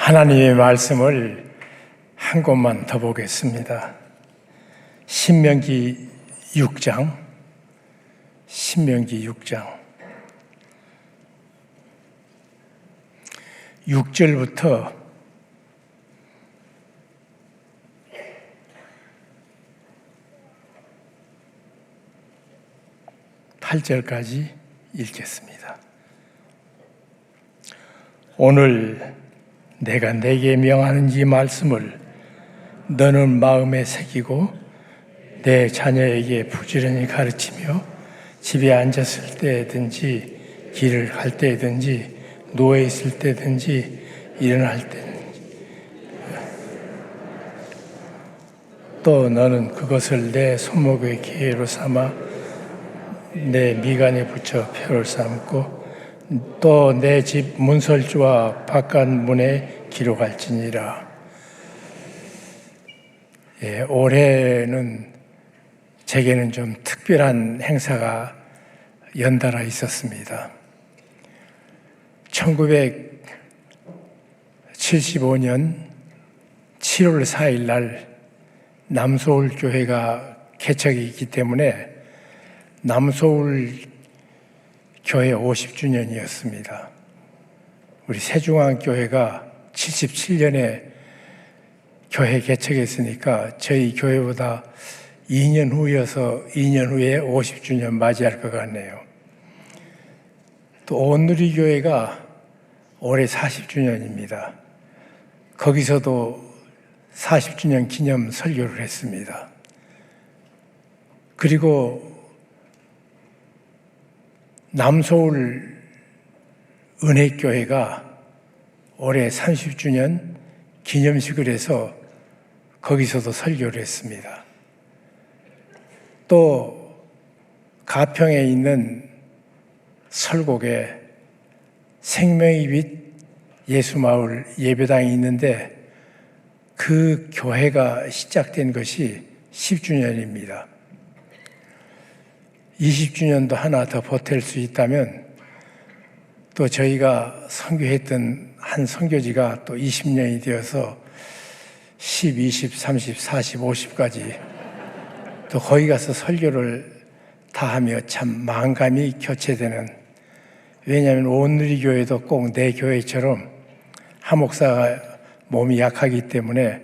하나님의 말씀을 한 곳만 더 보겠습니다. 신명기 6장 6절부터 8절까지 읽겠습니다. 오늘 내가 내게 명하는 이 말씀을 너는 마음에 새기고 내 자녀에게 부지런히 가르치며 집에 앉았을 때든지 길을 갈 때든지 누워 있을 때든지 일어날 때든지 또 너는 그것을 내 손목의 기회로 삼아 내 미간에 붙여 표를 삼고 또 내 집 문설주와 바깥 문에 기록할지니라. 올해는 제게는 좀 특별한 행사가 연달아 있었습니다. 1975년 7월 4일 날 남서울 교회가 개척이 있기 때문에 남서울 교회 50주년이었습니다. 우리 세중앙교회가 77년에 교회 개척했으니까 저희 교회보다 2년 후여서 2년 후에 50주년 맞이할 것 같네요. 또 온누리교회가 올해 40주년입니다. 거기서도 40주년 기념 설교를 했습니다. 그리고 남서울 은혜교회가 올해 30주년 기념식을 해서 거기서도 설교를 했습니다. 또 가평에 있는 설곡에 생명의 빛 예수마을 예배당이 있는데 그 교회가 시작된 것이 10주년입니다. 20주년도 하나 더 보탤 수 있다면 또 저희가 선교했던 한 선교지가 또 20년이 되어서 10, 20, 30, 40, 50까지 또 거기 가서 설교를 다 하며 참 만감이 교체되는, 왜냐하면 온누리교회도 꼭 내 교회처럼 한 목사가 몸이 약하기 때문에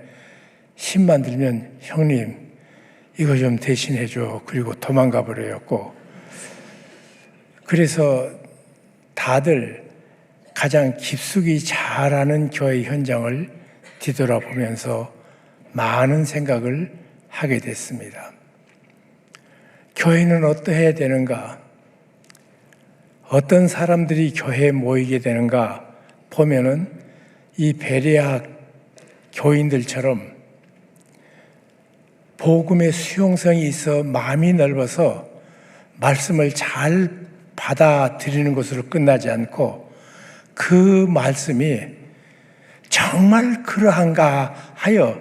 힘만 들면 형님 이거 좀 대신해줘. 그리고 도망가 버려요, 꼭. 그래서 다들 가장 깊숙이 잘 아는 교회 현장을 뒤돌아보면서 많은 생각을 하게 됐습니다. 교회는 어떠해야 되는가? 어떤 사람들이 교회에 모이게 되는가? 보면은 이 베레아 교인들처럼 복음의 수용성이 있어 마음이 넓어서 말씀을 잘 받아들이는 것으로 끝나지 않고 그 말씀이 정말 그러한가 하여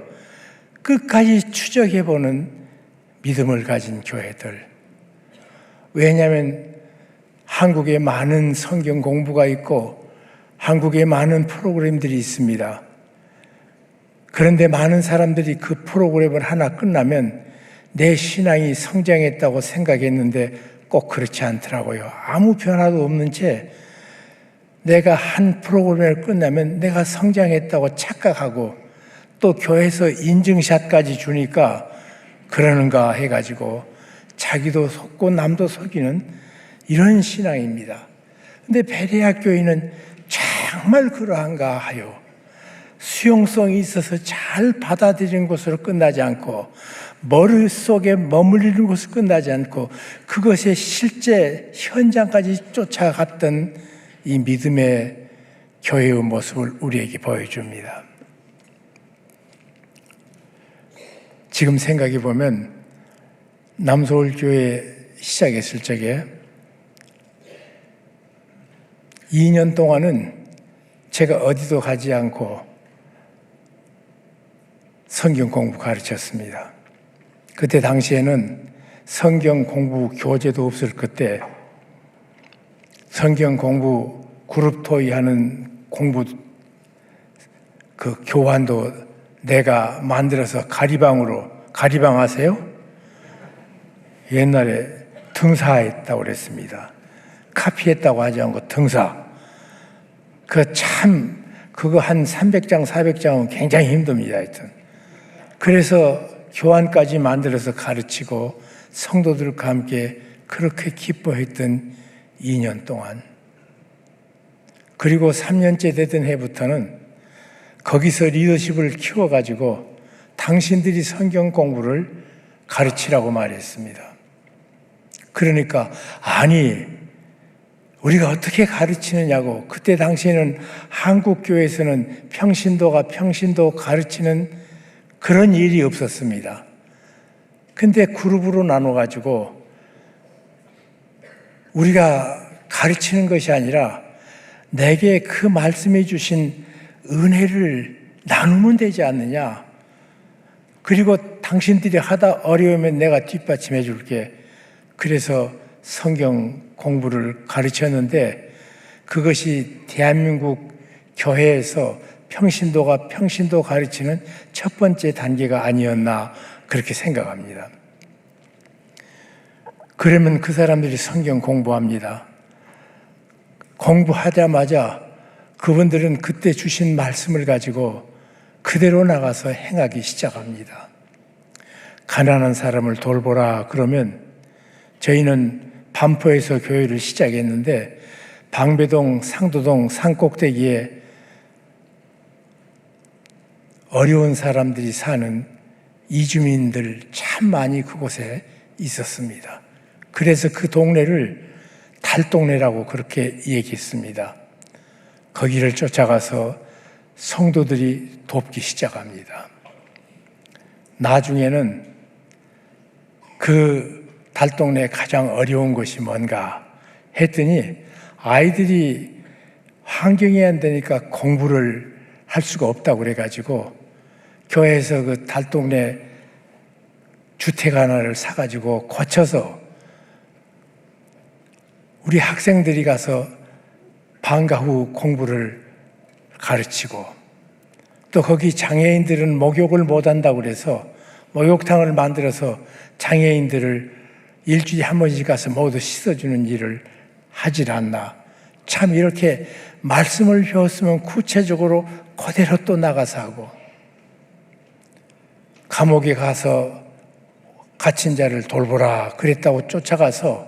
끝까지 추적해보는 믿음을 가진 교회들. 왜냐하면 한국에 많은 성경 공부가 있고 한국에 많은 프로그램들이 있습니다. 그런데 많은 사람들이 그 프로그램을 하나 끝나면 내 신앙이 성장했다고 생각했는데 꼭 그렇지 않더라고요. 아무 변화도 없는 채 내가 한 프로그램을 끝나면 내가 성장했다고 착각하고 또 교회에서 인증샷까지 주니까 그러는가 해가지고 자기도 속고 남도 속이는 이런 신앙입니다. 근데 베레아 교회는 정말 그러한가 하여 수용성이 있어서 잘 받아들이는 것으로 끝나지 않고 머릿속에 머물리는 것으로 끝나지 않고 그것의 실제 현장까지 쫓아갔던 이 믿음의 교회의 모습을 우리에게 보여줍니다. 지금 생각해 보면 남서울 교회 시작했을 적에 2년 동안은 제가 어디도 가지 않고 성경 공부 가르쳤습니다. 그때 당시에는 성경 공부 교재도 없을 그때 성경 공부 그룹 토의하는 공부 그 교환도 내가 만들어서 가리방 아세요? 옛날에 등사했다고 그랬습니다. 카피했다고 하지 않고 등사. 그거 한 300장, 400장은 굉장히 힘듭니다. 하여튼. 그래서 교환까지 만들어서 가르치고 성도들과 함께 그렇게 기뻐했던 2년 동안. 그리고 3년째 되던 해부터는 거기서 리더십을 키워가지고 당신들이 성경 공부를 가르치라고 말했습니다. 그러니까 아니 우리가 어떻게 가르치느냐고. 그때 당시에는 한국 교회에서는 평신도 가르치는 그런 일이 없었습니다. 근데 그룹으로 나눠가지고 우리가 가르치는 것이 아니라 내게 그 말씀해 주신 은혜를 나누면 되지 않느냐. 그리고 당신들이 하다 어려우면 내가 뒷받침해 줄게. 그래서 성경 공부를 가르쳤는데 그것이 대한민국 교회에서 평신도 가르치는 첫 번째 단계가 아니었나 그렇게 생각합니다. 그러면 그 사람들이 성경 공부합니다. 공부하자마자 그분들은 그때 주신 말씀을 가지고 그대로 나가서 행하기 시작합니다. 가난한 사람을 돌보라 그러면 저희는 반포에서 교회를 시작했는데 방배동, 상도동, 산꼭대기에 어려운 사람들이 사는 이주민들 참 많이 그곳에 있었습니다. 그래서 그 동네를 달동네라고 그렇게 얘기했습니다. 거기를 쫓아가서 성도들이 돕기 시작합니다. 나중에는 그 달동네에 가장 어려운 것이 뭔가 했더니 아이들이 환경이 안 되니까 공부를 할 수가 없다고 그래가지고 교회에서 그 달동네 주택 하나를 사가지고 고쳐서 우리 학생들이 가서 방과 후 공부를 가르치고 또 거기 장애인들은 목욕을 못한다고 그래서 목욕탕을 만들어서 장애인들을 일주일에 한 번씩 가서 모두 씻어주는 일을 하질 않나. 참 이렇게 말씀을 배웠으면 구체적으로 그대로 또 나가서 하고 감옥에 가서 갇힌 자를 돌보라 그랬다고 쫓아가서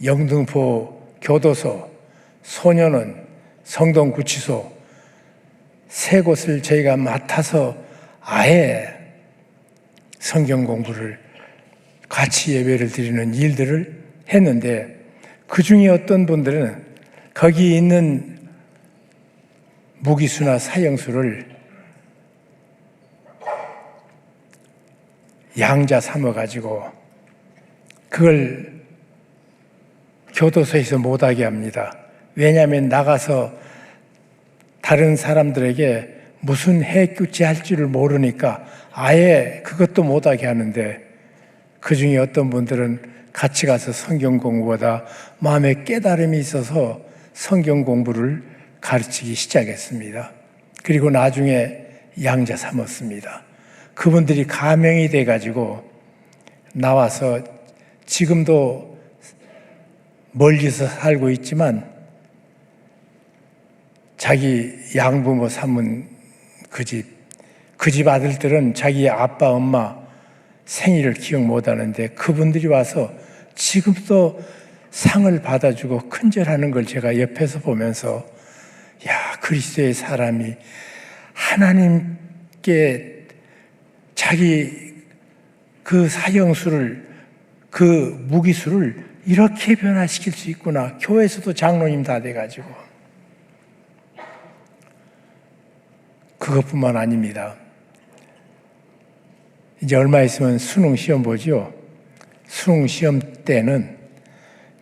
영등포 교도소, 소년원, 성동구치소 세 곳을 저희가 맡아서 아예 성경 공부를 같이 예배를 드리는 일들을 했는데 그 중에 어떤 분들은 거기 있는 무기수나 사형수를 양자 삼아가지고 그걸 교도소에서 못하게 합니다. 왜냐하면 나가서 다른 사람들에게 무슨 해규치 할 줄을 모르니까 아예 그것도 못하게 하는데 그 중에 어떤 분들은 같이 가서 성경 공부보다 마음에 깨달음이 있어서 성경 공부를 가르치기 시작했습니다. 그리고 나중에 양자 삼았습니다. 그분들이 가명이 돼가지고 나와서 지금도 멀리서 살고 있지만 자기 양부모 삼은 그 집 아들들은 자기 아빠 엄마 생일을 기억 못하는데 그분들이 와서 지금도 상을 받아주고 큰절하는 걸 제가 옆에서 보면서 야, 그리스도의 사람이 하나님께 자기 그 사형수를 그 무기수를 이렇게 변화시킬 수 있구나. 교회에서도 장로님 다 돼가지고 그것뿐만 아닙니다. 이제 얼마 있으면 수능 시험 보죠. 수능 시험 때는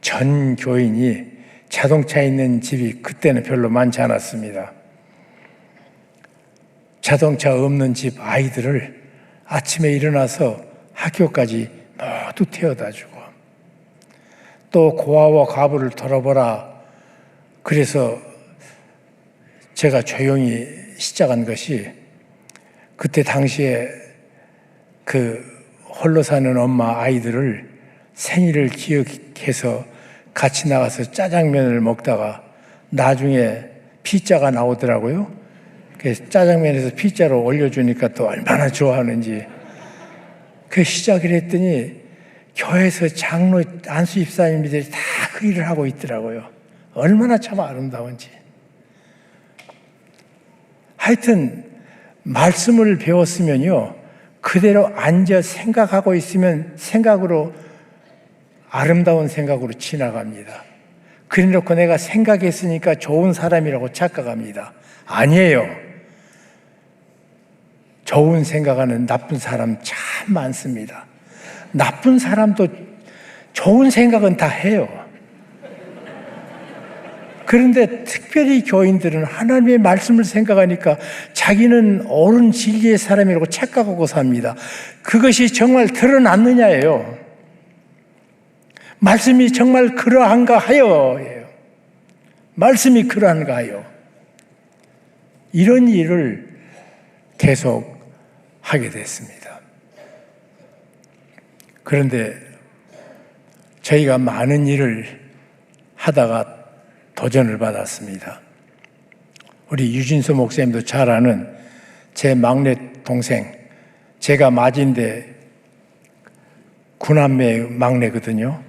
전 교인이 자동차 있는 집이 그때는 별로 많지 않았습니다. 자동차 없는 집 아이들을 아침에 일어나서 학교까지 모두 태워다 주고 또 고아와 과부를 돌아보라. 그래서 제가 조용히 시작한 것이 그때 당시에 그 홀로 사는 엄마 아이들을 생일을 기억해서 같이 나가서 짜장면을 먹다가 나중에 피자가 나오더라고요. 그래서 짜장면에서 피자로 올려주니까 또 얼마나 좋아하는지. 그 시작을 했더니 교회에서 장로 안수 집사님들이 다 그 일을 하고 있더라고요. 얼마나 참 아름다운지. 하여튼 말씀을 배웠으면요, 그대로 앉아 생각하고 있으면 생각으로, 아름다운 생각으로 지나갑니다. 그래 놓고 내가 생각했으니까 좋은 사람이라고 착각합니다. 아니에요. 좋은 생각하는 나쁜 사람 참 많습니다. 나쁜 사람도 좋은 생각은 다 해요. 그런데 특별히 교인들은 하나님의 말씀을 생각하니까 자기는 옳은 진리의 사람이라고 착각하고 삽니다. 그것이 정말 드러났느냐예요. 말씀이 정말 그러한가 하여. 말씀이 그러한가 하여. 이런 일을 계속 하게 됐습니다. 그런데 저희가 많은 일을 하다가 도전을 받았습니다. 우리 유진수 목사님도 잘 아는 제 막내 동생, 제가 맏인데 구남매 막내거든요.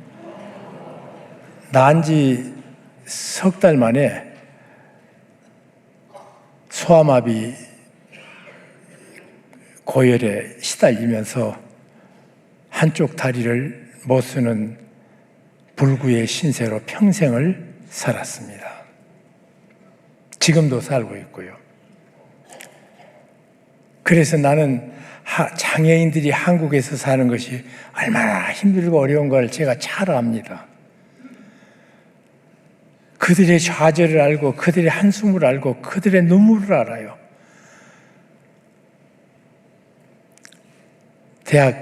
난 지 석 달 만에 소아마비 고열에 시달리면서 한쪽 다리를 못 쓰는 불구의 신세로 평생을 살았습니다. 지금도 살고 있고요. 그래서 나는 장애인들이 한국에서 사는 것이 얼마나 힘들고 어려운 걸 제가 잘 압니다. 그들의 좌절을 알고 그들의 한숨을 알고 그들의 눈물을 알아요. 대학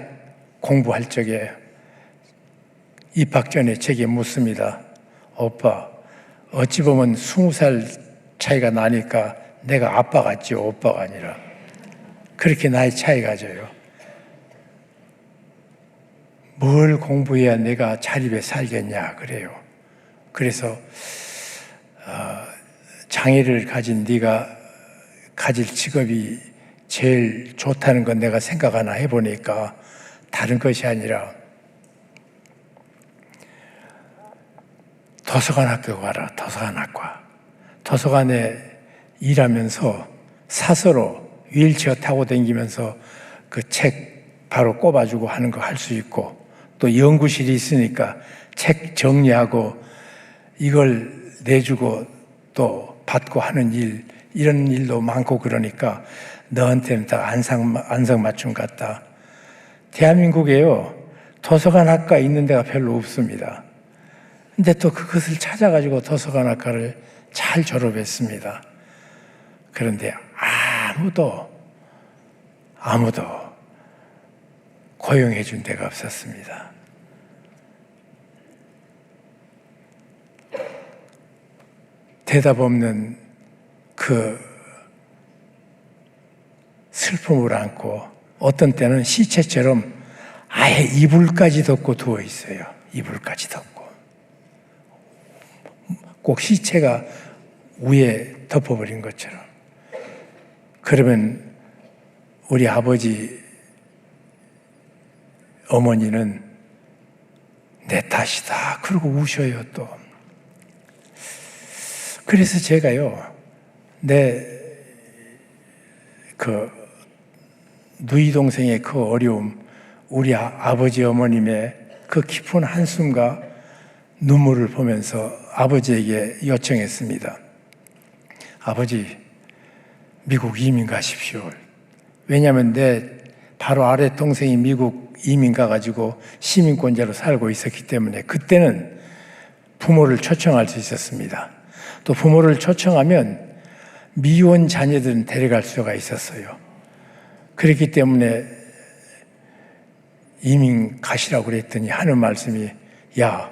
공부할 적에 입학 전에 제게 묻습니다. 오빠, 어찌 보면 20살 차이가 나니까 내가 아빠 같지요, 오빠가 아니라. 그렇게 나이 차이가 져요. 뭘 공부해야 내가 자립에 살겠냐 그래요. 그래서 장애를 가진 네가 가질 직업이 제일 좋다는 건 내가 생각 하나 해보니까 다른 것이 아니라 도서관 학교 가라. 도서관에 일하면서 사서로 휠체어 타고 다니면서 그 책 바로 꼽아주고 하는 거 할 수 있고, 또 연구실이 있으니까 책 정리하고 이걸 내주고 또 받고 하는 일, 이런 일도 많고 그러니까 너한테는 딱 안성맞춤 같다. 대한민국에요, 도서관 학과 있는 데가 별로 없습니다. 근데 또 그것을 찾아가지고 도서관 학과를 잘 졸업했습니다. 그런데 아무도 고용해 준 데가 없었습니다. 대답 없는 그 슬픔을 안고 어떤 때는 시체처럼 아예 이불까지 덮고 누워 있어요. 이불까지 덮고. 꼭 시체가 위에 덮어버린 것처럼. 그러면 우리 아버지, 어머니는 내 탓이다 그러고 우셔요 또. 그래서 제가요, 누이 동생의 그 어려움, 우리 아버지 어머님의 그 깊은 한숨과 눈물을 보면서 아버지에게 요청했습니다. 아버지, 미국 이민 가십시오. 왜냐하면 내 바로 아래 동생이 미국 이민 가가지고 시민권자로 살고 있었기 때문에 그때는 부모를 초청할 수 있었습니다. 또 부모를 초청하면 미혼 자녀들은 데려갈 수가 있었어요. 그렇기 때문에 이민 가시라고 그랬더니 하는 말씀이, 야,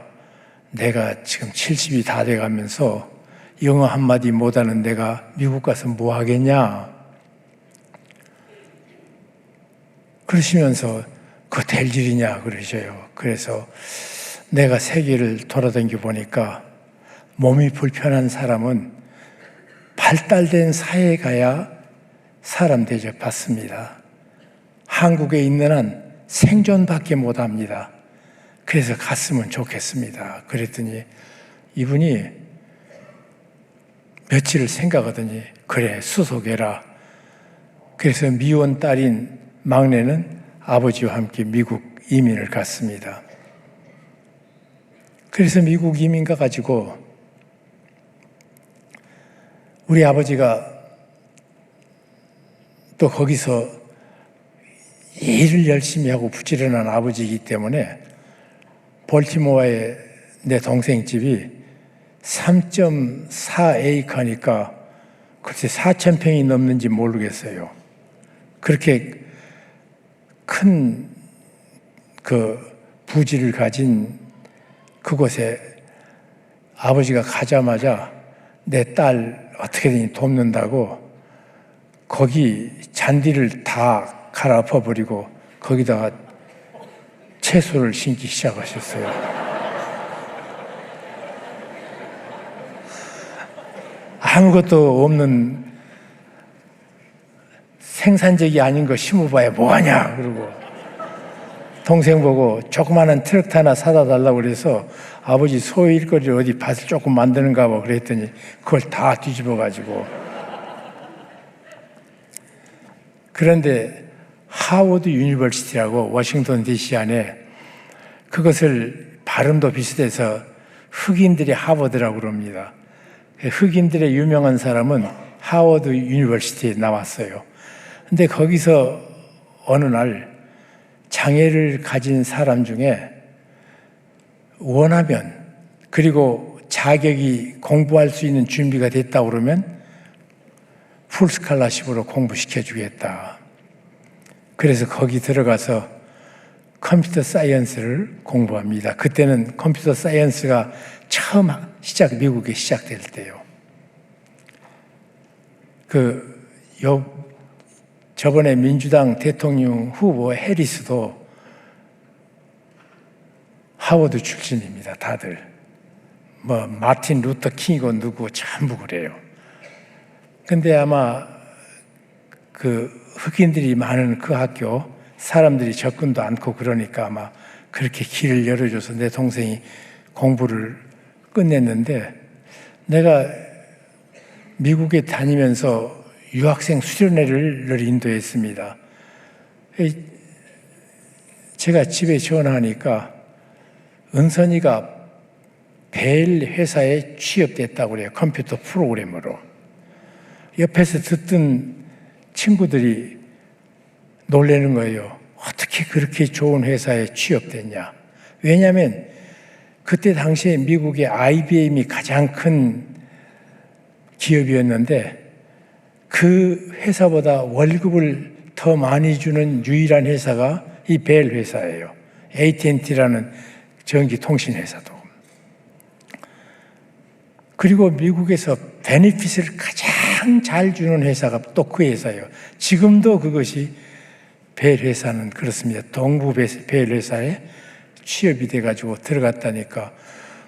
내가 지금 70이 다 돼가면서 영어 한마디 못하는 내가 미국 가서 뭐 하겠냐? 그러시면서 그거 될 일이냐 그러셔요. 그래서 내가 세계를 돌아다녀 보니까 몸이 불편한 사람은 발달된 사회에 가야 사람 대접 받습니다. 한국에 있는 한 생존밖에 못합니다. 그래서 갔으면 좋겠습니다. 그랬더니 이분이 며칠을 생각하더니 그래 수속해라. 그래서 미혼 딸인 막내는 아버지와 함께 미국 이민을 갔습니다. 그래서 미국 이민 가가지고 우리 아버지가 또 거기서 일을 열심히 하고 부지런한 아버지이기 때문에 볼티모어에 내 동생 집이 3.4에이커니까 글쎄 4,000평이 넘는지 모르겠어요. 그렇게 큰 그 부지를 가진 그곳에 아버지가 가자마자 내 딸 어떻게든 돕는다고 거기 잔디를 다 갈아엎어 버리고 거기다가 채소를 심기 시작하셨어요. 아무것도 없는 생산적이 아닌 거 심어봐야 뭐하냐 그러고 동생 보고 조그마한 트럭 하나 사다 달라고 그래서 아버지 소일거리를 어디 밭을 조금 만드는가 봐 그랬더니 그걸 다 뒤집어 가지고 그런데 하워드 유니버시티라고 워싱턴 DC 안에 그것을 발음도 비슷해서 흑인들이 하버드라고 그럽니다. 흑인들의 유명한 사람은 하워드 유니버시티에 나왔어요. 근데 거기서 어느 날 장애를 가진 사람 중에 원하면 그리고 자격이 공부할 수 있는 준비가 됐다 그러면 풀스칼라십으로 공부시켜 주겠다. 그래서 거기 들어가서 컴퓨터 사이언스를 공부합니다. 그때는 컴퓨터 사이언스가 처음 미국에 시작될 때요. 저번에 민주당 대통령 후보 해리스도 하워드 출신입니다. 다들 마틴 루터 킹이고 누구 전부 그래요. 근데 아마 흑인들이 많은 그 학교 사람들이 접근도 않고 그러니까 아마 그렇게 길을 열어줘서 내 동생이 공부를 끝냈는데 내가 미국에 다니면서 유학생 수련회를 인도했습니다. 제가 집에 전화하니까 은선이가 벨 회사에 취업됐다고 그래요. 컴퓨터 프로그래머로. 옆에서 듣던 친구들이 놀라는 거예요. 어떻게 그렇게 좋은 회사에 취업됐냐. 왜냐하면 그때 당시에 미국의 IBM이 가장 큰 기업이었는데 그 회사보다 월급을 더 많이 주는 유일한 회사가 이 벨 회사예요. AT&T라는 전기통신 회사도. 그리고 미국에서 베네핏을 가장 잘 주는 회사가 또 그 회사예요. 지금도 그것이 벨 회사는 그렇습니다. 동부 벨 회사에 취업이 돼가지고 들어갔다니까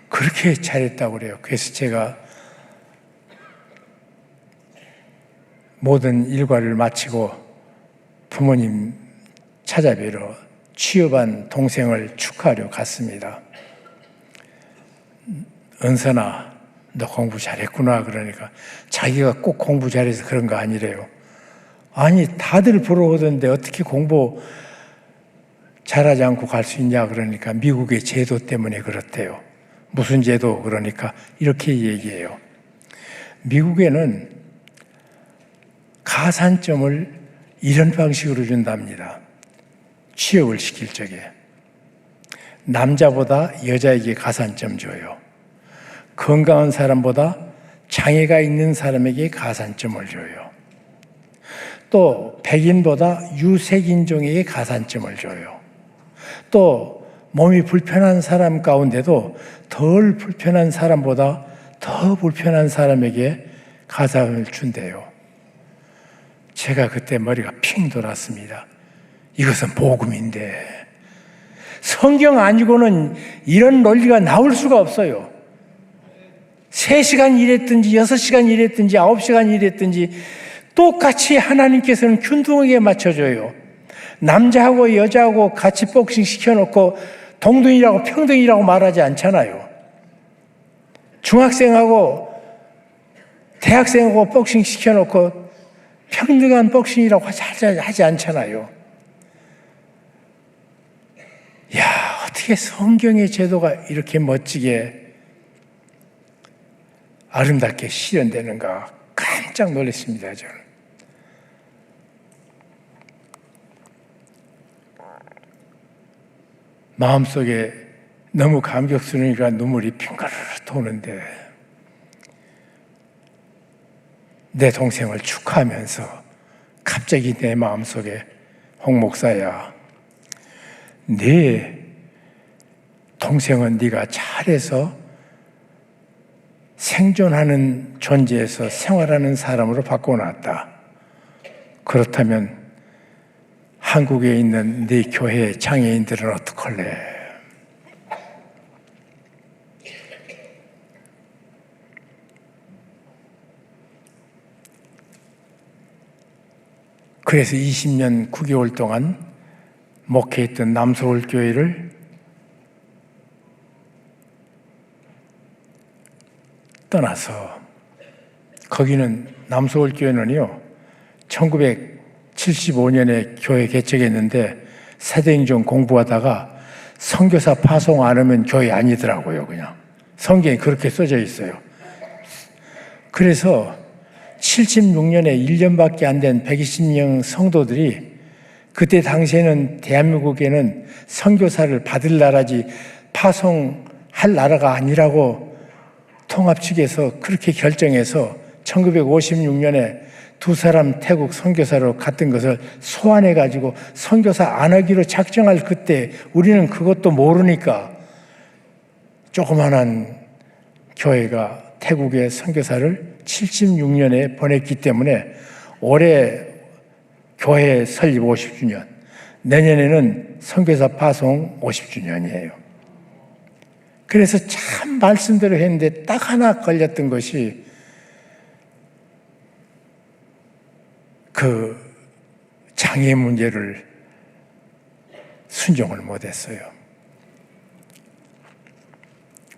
그렇게 잘했다고 그래요. 그래서 제가 모든 일과를 마치고 부모님 찾아뵈러 취업한 동생을 축하하러 갔습니다. 은선아, 너 공부 잘했구나. 그러니까 자기가 꼭 공부 잘해서 그런 거 아니래요. 아니, 다들 보러 오던데 어떻게 공부 잘하지 않고 갈 수 있냐. 그러니까 미국의 제도 때문에 그렇대요. 무슨 제도? 그러니까 이렇게 얘기해요. 미국에는 가산점을 이런 방식으로 준답니다. 취업을 시킬 적에 남자보다 여자에게 가산점 줘요. 건강한 사람보다 장애가 있는 사람에게 가산점을 줘요. 또 백인보다 유색인종에게 가산점을 줘요. 또 몸이 불편한 사람 가운데도 덜 불편한 사람보다 더 불편한 사람에게 가사를 준대요. 제가 그때 머리가 핑 돌았습니다. 이것은 복음인데 성경 아니고는 이런 논리가 나올 수가 없어요. 3시간 일했든지 6시간 일했든지 9시간 일했든지 똑같이 하나님께서는 균등하게 맞춰줘요. 남자하고 여자하고 같이 복싱 시켜놓고 동등이라고 평등이라고 말하지 않잖아요. 중학생하고 대학생하고 복싱 시켜놓고 평등한 복싱이라고 하지 않잖아요. 야, 어떻게 성경의 제도가 이렇게 멋지게 아름답게 실현되는가 깜짝 놀랐습니다. 저는. 마음속에 너무 감격스러우니까 눈물이 핑가르르 도는데 내 동생을 축하하면서 갑자기 내 마음속에 홍 목사야, 네 동생은 네가 잘해서 생존하는 존재에서 생활하는 사람으로 바꿔놨다. 그렇다면 한국에 있는 네 교회 장애인들은 어떡할래? 그래서 20년 9개월 동안 목회했던 남서울교회를 떠나서, 거기는 남서울교회는요 1975년에 교회 개척했는데 사도행전 공부하다가 선교사 파송 안 하면 교회 아니더라고요. 그냥 성경에 그렇게 써져 있어요. 그래서 76년에 1년밖에 안 된 120명 성도들이, 그때 당시에는 대한민국에는 선교사를 받을 나라지 파송할 나라가 아니라고 통합 측에서 그렇게 결정해서 1956년에 2사람 태국 선교사로 갔던 것을 소환해가지고 선교사 안 하기로 작정할 그때 우리는 그것도 모르니까 조그만한 교회가 태국의 선교사를 76년에 보냈기 때문에 올해 교회 설립 50주년, 내년에는 선교사 파송 50주년이에요. 그래서 참 말씀대로 했는데 딱 하나 걸렸던 것이 그 장애 문제를 순종을 못했어요.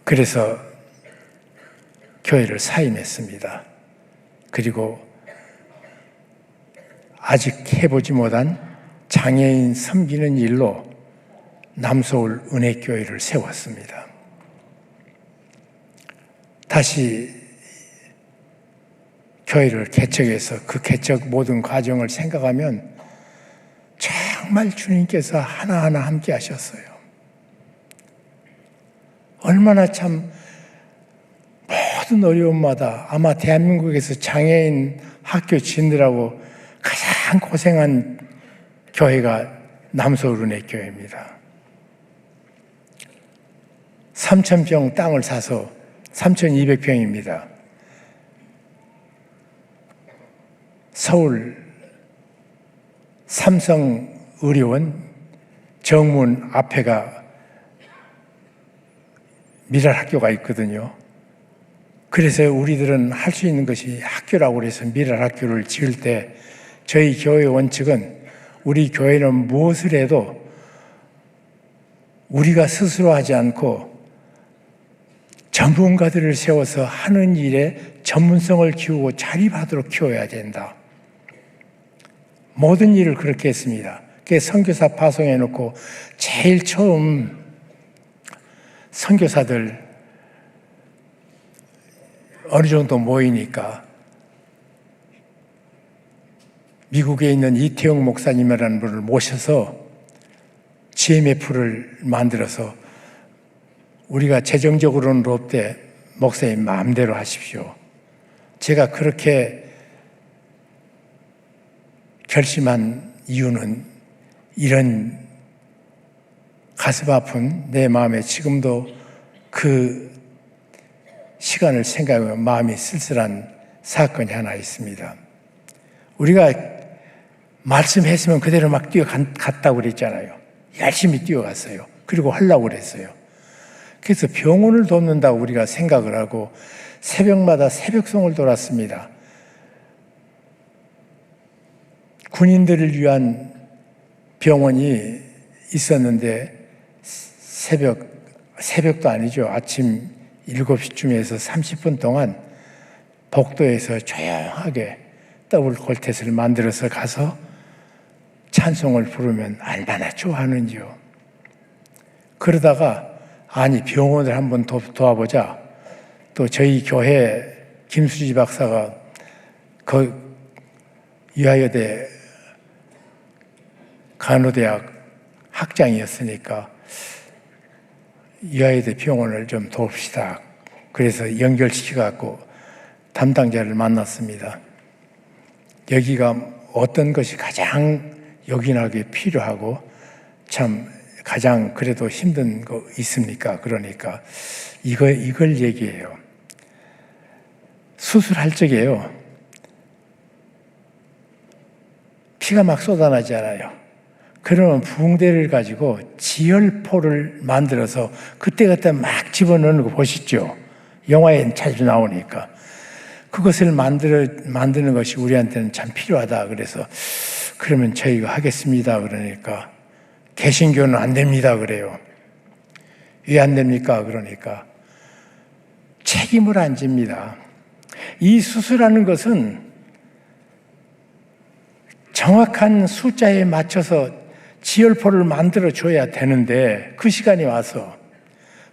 그래서 교회를 사임했습니다. 그리고 아직 해보지 못한 장애인 섬기는 일로 남서울 은혜교회를 세웠습니다. 다시 교회를 개척해서 그 개척 모든 과정을 생각하면 정말 주님께서 하나하나 함께 하셨어요. 얼마나 참 모든 어려움마다 아마 대한민국에서 장애인 학교 짓느라고 가장 고생한 교회가 남서울 은혜교회입니다. 3,000평 땅을 사서 3,200평입니다. 서울 삼성의료원 정문 앞에가 미랄학교가 있거든요. 그래서 우리들은 할 수 있는 것이 학교라고 해서 미랄학교를 지을 때 저희 교회 원칙은 우리 교회는 무엇을 해도 우리가 스스로 하지 않고 전문가들을 세워서 하는 일에 전문성을 키우고 자립하도록 키워야 된다. 모든 일을 그렇게 했습니다. 그래서 선교사 파송해놓고 제일 처음 선교사들 어느 정도 모이니까 미국에 있는 이태용 목사님이라는 분을 모셔서 GMF를 만들어서 우리가 재정적으로는 없대 목사님 마음대로 하십시오. 제가 그렇게 결심한 이유는 이런 가슴 아픈 내 마음에 지금도 그 시간을 생각하면 마음이 쓸쓸한 사건이 하나 있습니다. 우리가 말씀했으면 그대로 막 뛰어갔다고 그랬잖아요. 열심히 뛰어갔어요. 그리고 하려고 그랬어요. 그래서 병원을 돕는다고 우리가 생각을 하고 새벽마다 새벽송을 돌았습니다. 군인들을 위한 병원이 있었는데 새벽도 아니죠. 아침 7시쯤에서 30분 동안 복도에서 조용하게 더블 콜텟을 만들어서 가서 찬송을 부르면 얼마나 좋아하는지요. 그러다가 아니 병원을 한번 도와보자. 또 저희 교회 김수지 박사가 그 유아여대 간호대학 학장이었으니까 유아여대 병원을 좀 돕시다. 그래서 연결시켜갖고 담당자를 만났습니다. 여기가 어떤 것이 가장 요긴하게 필요하고 참 가장 그래도 힘든 거 있습니까? 그러니까 이걸 얘기해요. 수술할 적에요. 피가 막 쏟아나잖아요. 그러면 붕대를 가지고 지혈포를 만들어서 그때 막 집어넣는 거 보시죠? 영화에 자주 나오니까. 그것을 만드는 것이 우리한테는 참 필요하다. 그래서 그러면 저희가 하겠습니다. 그러니까 개신교는 안 됩니다. 그래요. 왜 안 됩니까? 그러니까 책임을 안 집니다. 이 수술하는 것은 정확한 숫자에 맞춰서 지혈포를 만들어 줘야 되는데 그 시간이 와서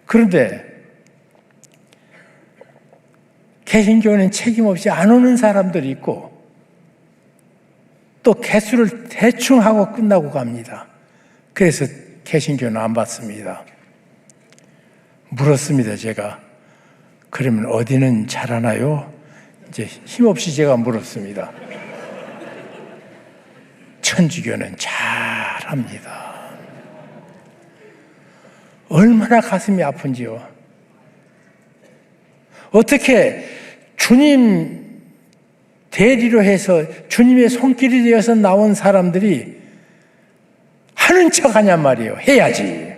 그런데 개신교는 책임 없이 안 오는 사람들이 있고 또 개수를 대충 하고 끝나고 갑니다. 그래서 개신교는 안 받습니다. 물었습니다. 제가 그러면 어디는 잘하나요? 이제 힘없이 제가 물었습니다. 천주교는 잘합니다. 얼마나 가슴이 아픈지요. 어떻게 주님 대리로 해서 주님의 손길이 되어서 나온 사람들이 하는 척 하냔 말이에요. 해야지.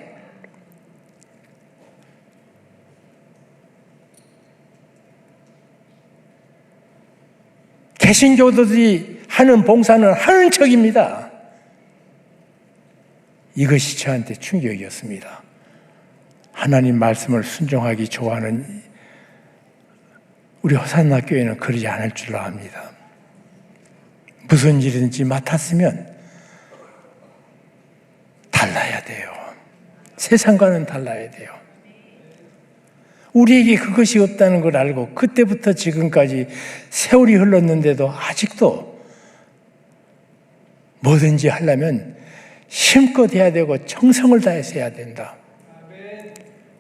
개신교도들이 하는 봉사는 하는 척입니다. 이것이 저한테 충격이었습니다. 하나님 말씀을 순종하기 좋아하는 우리 호산나 교회는 그러지 않을 줄로 압니다. 무슨 일인지 맡았으면 달라야 돼요. 세상과는 달라야 돼요. 우리에게 그것이 없다는 걸 알고 그때부터 지금까지 세월이 흘렀는데도 아직도 뭐든지 하려면 힘껏 해야 되고 정성을 다해서 해야 된다.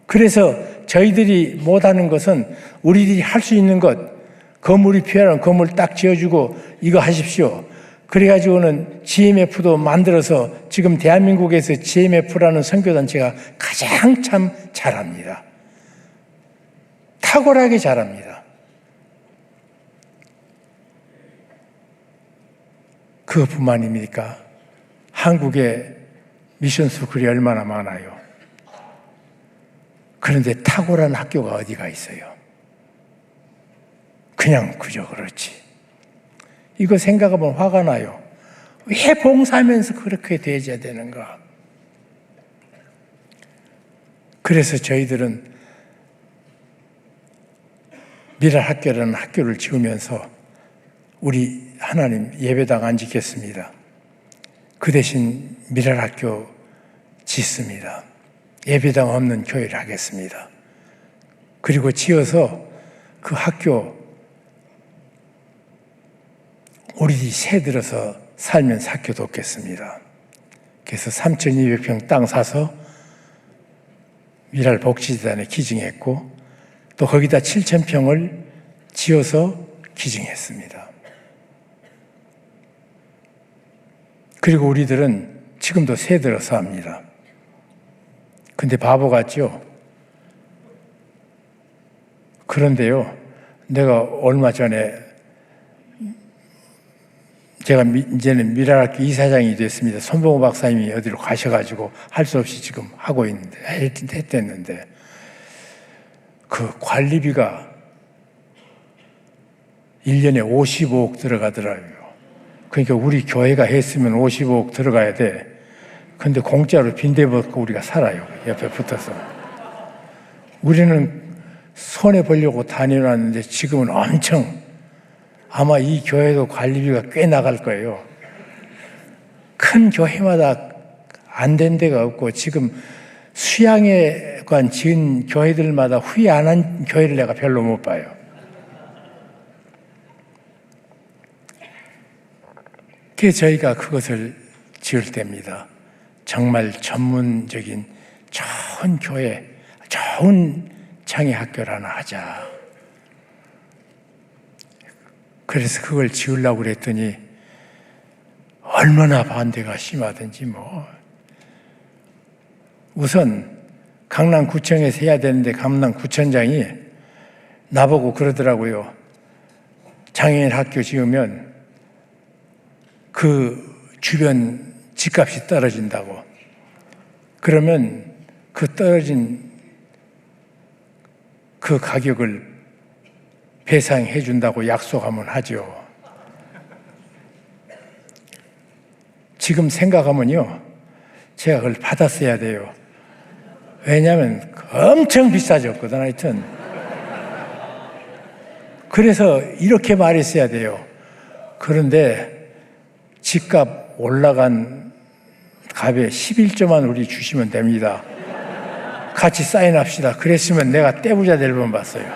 그래서 저희들이 못하는 것은 우리들이 할 수 있는 것, 건물이 필요한 건물 딱 지어주고 이거 하십시오. 그래가지고는 GMF도 만들어서 지금 대한민국에서 GMF라는 선교단체가 가장 참 잘합니다. 탁월하게 잘합니다. 그것뿐만입니까? 한국에 미션 스쿨이 얼마나 많아요. 그런데 탁월한 학교가 어디가 있어요? 그냥 그저 그렇지. 이거 생각하면 화가 나요. 왜 봉사하면서 그렇게 되어야 되는가? 그래서 저희들은 미랄학교라는 학교를 지으면서 우리 하나님 예배당 안 짓겠습니다. 그 대신 미랄학교 짓습니다. 예배당 없는 교회를 하겠습니다. 그리고 지어서 그 학교 우리들이 새 들어서 살면서 학교 돕겠습니다. 그래서 3,200평 땅 사서 미랄 복지재단에 기증했고 또 거기다 7,000평을 지어서 기증했습니다. 그리고 우리들은 지금도 새 들어서 합니다. 근데 바보 같죠? 그런데요, 내가 얼마 전에 제가 이제는 미랄학교 이사장이 됐습니다. 손봉호 박사님이 어디로 가셔가지고 할 수 없이 지금 하고 있는데, 했댔는데, 그 관리비가 1년에 55억 들어가더라고요. 그러니까 우리 교회가 했으면 55억 들어가야 돼. 근데 공짜로 빈대벗고 우리가 살아요. 옆에 붙어서. 우리는 손해보려고 다녀놨는데 지금은 엄청, 아마 이 교회도 관리비가 꽤 나갈 거예요. 큰 교회마다 안 된 데가 없고, 지금 수양회관 지은 교회들마다 후회 안 한 교회를 내가 별로 못 봐요. 그래서 저희가 그것을 지을 때입니다. 정말 전문적인 좋은 교회, 좋은 장애학교를 하나 하자. 그래서 그걸 지으려고 그랬더니 얼마나 반대가 심하든지 뭐. 우선 강남구청에서 해야 되는데 강남구청장이 나보고 그러더라고요. 장애인 학교 지으면 그 주변 집값이 떨어진다고. 그러면 그 떨어진 그 가격을 배상해 준다고 약속하면 하죠. 지금 생각하면요, 제가 그걸 받았어야 돼요. 왜냐하면 엄청 비싸졌거든, 하여튼. 그래서 이렇게 말했어야 돼요. 그런데 집값 올라간 값에 11조만 우리 주시면 됩니다. 같이 사인합시다. 그랬으면 내가 떼부자 될 뻔 봤어요.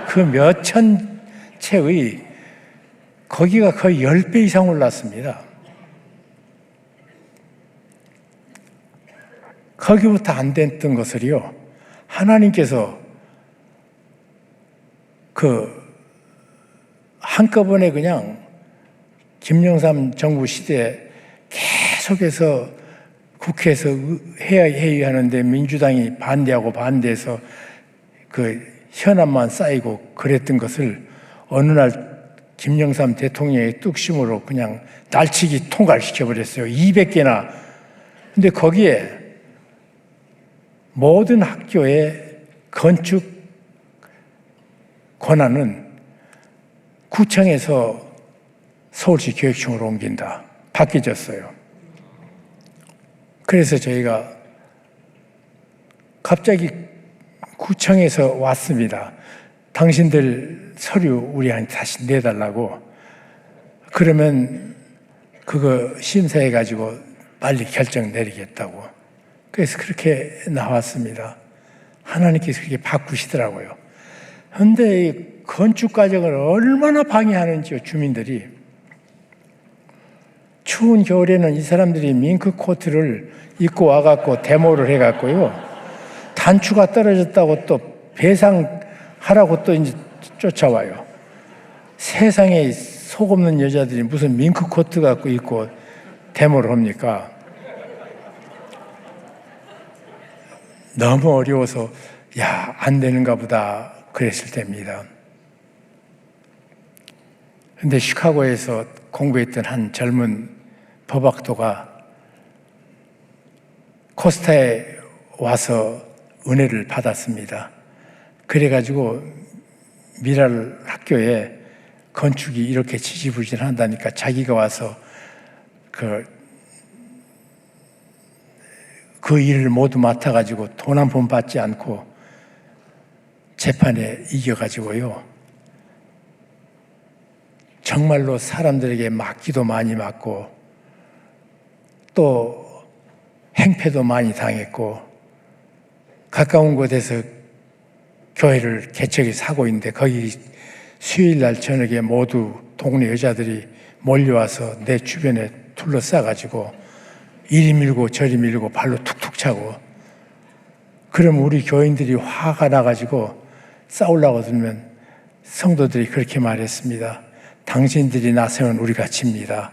그 몇천 채의 거기가 거의 10배 이상 올랐습니다. 거기부터 안 됐던 것을요, 하나님께서 한꺼번에 그냥 김영삼 정부 시대에 계속해서 국회에서 회의하는데 민주당이 반대해서 그 현안만 쌓이고 그랬던 것을 어느 날 김영삼 대통령의 뚝심으로 그냥 날치기 통과시켜버렸어요. 200개나. 근데 거기에 모든 학교의 건축 권한은 구청에서 서울시 교육청으로 옮긴다. 바뀌어졌어요. 그래서 저희가 갑자기 구청에서 왔습니다. 당신들 서류 우리한테 다시 내달라고. 그러면 그거 심사해가지고 빨리 결정 내리겠다고. 그래서 그렇게 나왔습니다. 하나님께서 그렇게 바꾸시더라고요. 그런데 이 건축 과정을 얼마나 방해하는지요, 주민들이. 추운 겨울에는 이 사람들이 밍크 코트를 입고 와갖고 데모를 해갖고요, 단추가 떨어졌다고 또 배상하라고 또 이제 쫓아와요. 세상에 속 없는 여자들이 무슨 밍크 코트 갖고 입고 데모를 합니까? 너무 어려워서 안 되는가 보다 그랬을 때입니다. 근데 시카고에서 공부했던 한 젊은 법학도가 코스타에 와서 은혜를 받았습니다. 그래가지고 미랄 학교에 건축이 이렇게 지지부진한다니까 자기가 와서 그 일을 모두 맡아가지고 돈 한 푼 받지 않고 재판에 이겨가지고요, 정말로 사람들에게 맞기도 많이 맞고 또 행패도 많이 당했고, 가까운 곳에서 교회를 개척해서 하고 있는데 거기 수요일날 저녁에 모두 동네 여자들이 몰려와서 내 주변에 둘러싸가지고 이리 밀고 저리 밀고 발로 툭툭 차고, 그럼 우리 교인들이 화가 나가지고 싸우려고 들면 성도들이 그렇게 말했습니다. 당신들이 나서면 우리가 집니다.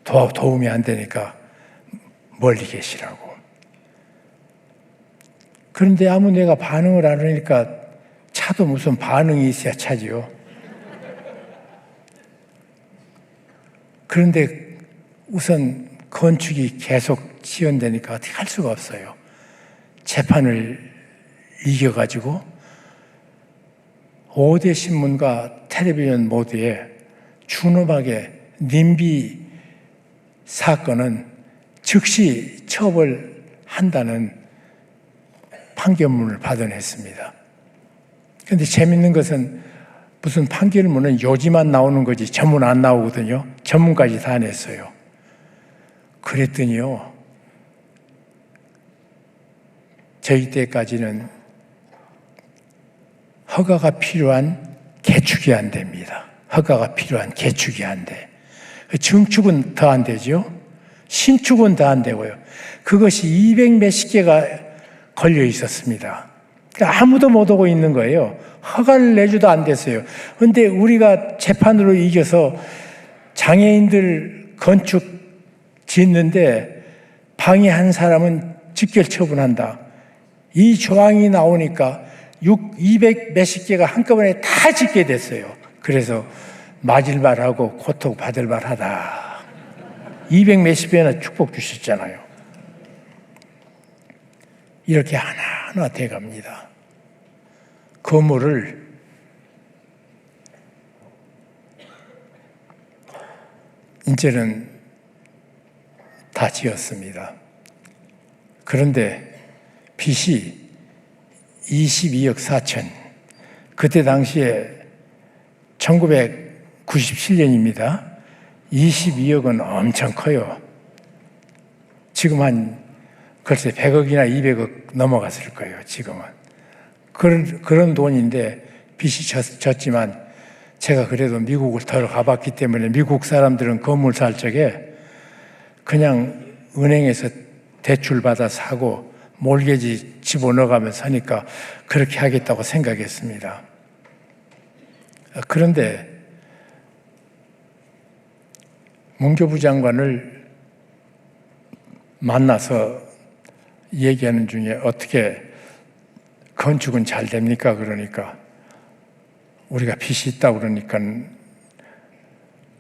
도움이 안 되니까 멀리 계시라고. 그런데 아무 내가 반응을 안 하니까 차도 무슨 반응이 있어야 차지요. 그런데 우선 건축이 계속 지연되니까 어떻게 할 수가 없어요. 재판을 이겨가지고 5대 신문과 텔레비전 모두에 준엄하게 님비 사건은 즉시 처벌한다는 판결문을 받아냈습니다. 그런데 재밌는 것은 무슨 판결문은 요지만 나오는 거지 전문 안 나오거든요. 전문까지 다 냈어요. 그랬더니요, 저희 때까지는 허가가 필요한 개축이 안 됩니다. 허가가 필요한 개축이 안 돼. 증축은 더 안 되죠. 신축은 더 안 되고요. 그것이 200 몇십 개가 걸려 있었습니다. 그러니까 아무도 못 오고 있는 거예요. 허가를 내줘도 안 됐어요. 그런데 우리가 재판으로 이겨서 장애인들 건축 짓는데 방해한 사람은 직결 처분한다. 이 조항이 나오니까 200 몇십 개가 한꺼번에 다 짓게 됐어요. 그래서 맞을 말하고 고통 받을 말하다. 200 몇십 개나 축복 주셨잖아요. 이렇게 하나하나 돼갑니다. 건물을 이제는 다 지었습니다. 그런데 빚이 22억 4천. 그때 당시에 1997년입니다. 22억은 엄청 커요. 지금 글쎄 100억이나 200억 넘어갔을 거예요. 지금은. 그런 돈인데 빚이 졌지만 제가 그래도 미국을 덜 가봤기 때문에 미국 사람들은 건물 살 적에 그냥 은행에서 대출 받아 사고 몰개지 집어넣어가면서 사니까 그렇게 하겠다고 생각했습니다. 그런데 문교부 장관을 만나서 얘기하는 중에 어떻게 건축은 잘 됩니까? 그러니까 우리가 빚이 있다고 그러니까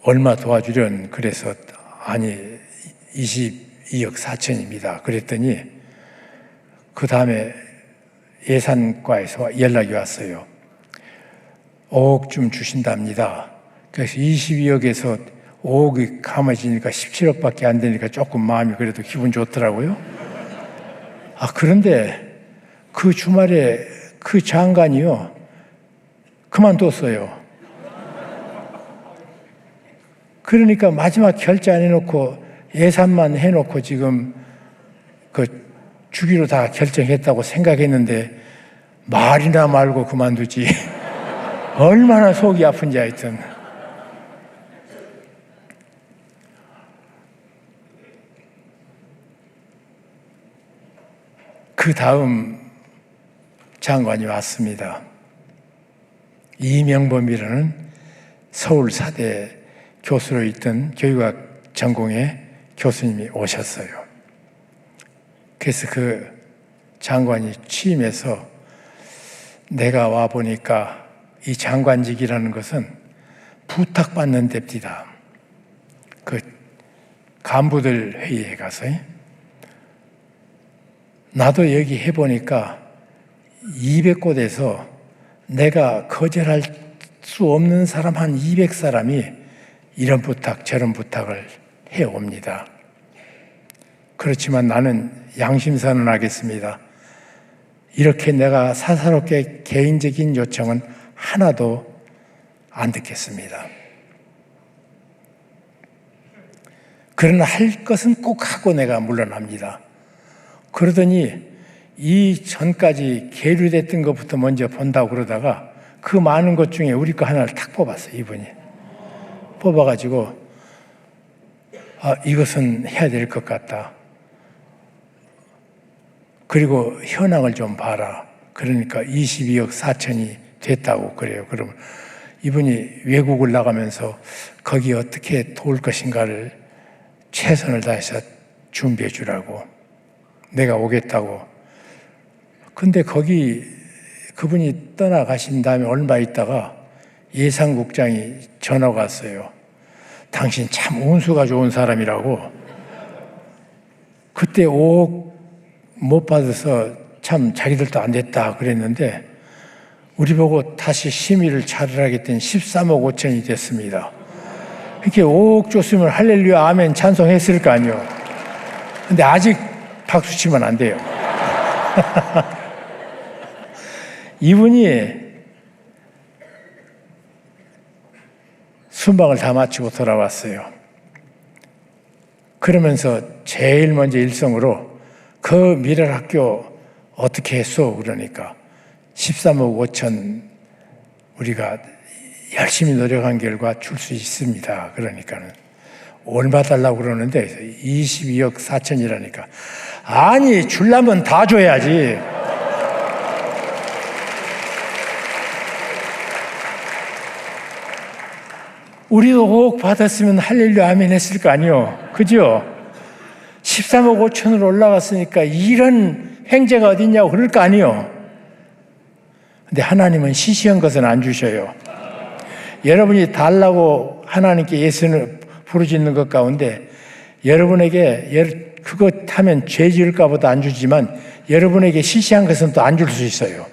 얼마 도와주련 그래서 아니 22억 4천입니다. 그랬더니 그 다음에 예산과에서 연락이 왔어요. 5억쯤 주신답니다. 그래서 22억에서 5억이 감아지니까 17억밖에 안 되니까 조금 마음이 그래도 기분 좋더라고요. 그런데 그 주말에 그 장관이요, 그만뒀어요. 그러니까 마지막 결제 안 해놓고 예산만 해놓고 지금 주기로 다 결정했다고 생각했는데 말이나 말고 그만두지. 얼마나 속이 아픈지 하여튼. 그 다음 장관이 왔습니다. 이명범이라는 서울사대 교수로 있던 교육학 전공의 교수님이 오셨어요. 그래서 그 장관이 취임해서 내가 와보니까 이 장관직이라는 것은 부탁받는 데입니다. 그 간부들 회의에 가서 나도 여기 해보니까 200곳에서 내가 거절할 수 없는 사람 한 200사람이 이런 부탁 저런 부탁을 해옵니다. 그렇지만 나는 양심선언하겠습니다. 이렇게 내가 사사롭게 개인적인 요청은 하나도 안 듣겠습니다. 그러나 할 것은 꼭 하고 내가 물러납니다. 그러더니 이 전까지 계류됐던 것부터 먼저 본다고 그러다가 그 많은 것 중에 우리 거 하나를 탁 뽑았어요. 이분이 뽑아가지고 이것은 해야 될 것 같다. 그리고 현황을 좀 봐라. 그러니까 22억 4천이 됐다고 그래요. 그러면 이분이 외국을 나가면서 거기 어떻게 도울 것인가를 최선을 다해서 준비해 주라고 내가 오겠다고. 근데 거기 그분이 떠나가신 다음에 얼마 있다가 예산국장이 전화가 왔어요. 당신 참 운수가 좋은 사람이라고. 그때 5억 못 받아서 참 자기들도 안 됐다 그랬는데 우리 보고 다시 심의를 차려라 했더니 13억 5천이 됐습니다. 이렇게 5억 줬으면 할렐루야 아멘 찬송했을 거 아니에요. 근데 아직 박수 치면 안 돼요. 이분이 순방을 다 마치고 돌아왔어요. 그러면서 제일 먼저 일성으로 그 미랄학교 어떻게 했어? 그러니까 13억 5천 우리가 열심히 노력한 결과 줄 수 있습니다. 그러니까는 얼마 달라고 그러는데 22억 4천이라니까 아니 줄라면 다 줘야지. 우리도 5억 받았으면 할렐루야 아멘 했을 거 아니요. 그죠? 13억 5천으로 올라갔으니까 이런 횡재가 어딨냐고 그럴 거 아니요. 근데 하나님은 시시한 것은 안 주셔요. 여러분이 달라고 하나님께 예수를 부르짖는 것 가운데 여러분에게 그것 하면 죄 지을까 보다 안 주지만 여러분에게 시시한 것은 또 안 줄 수 있어요.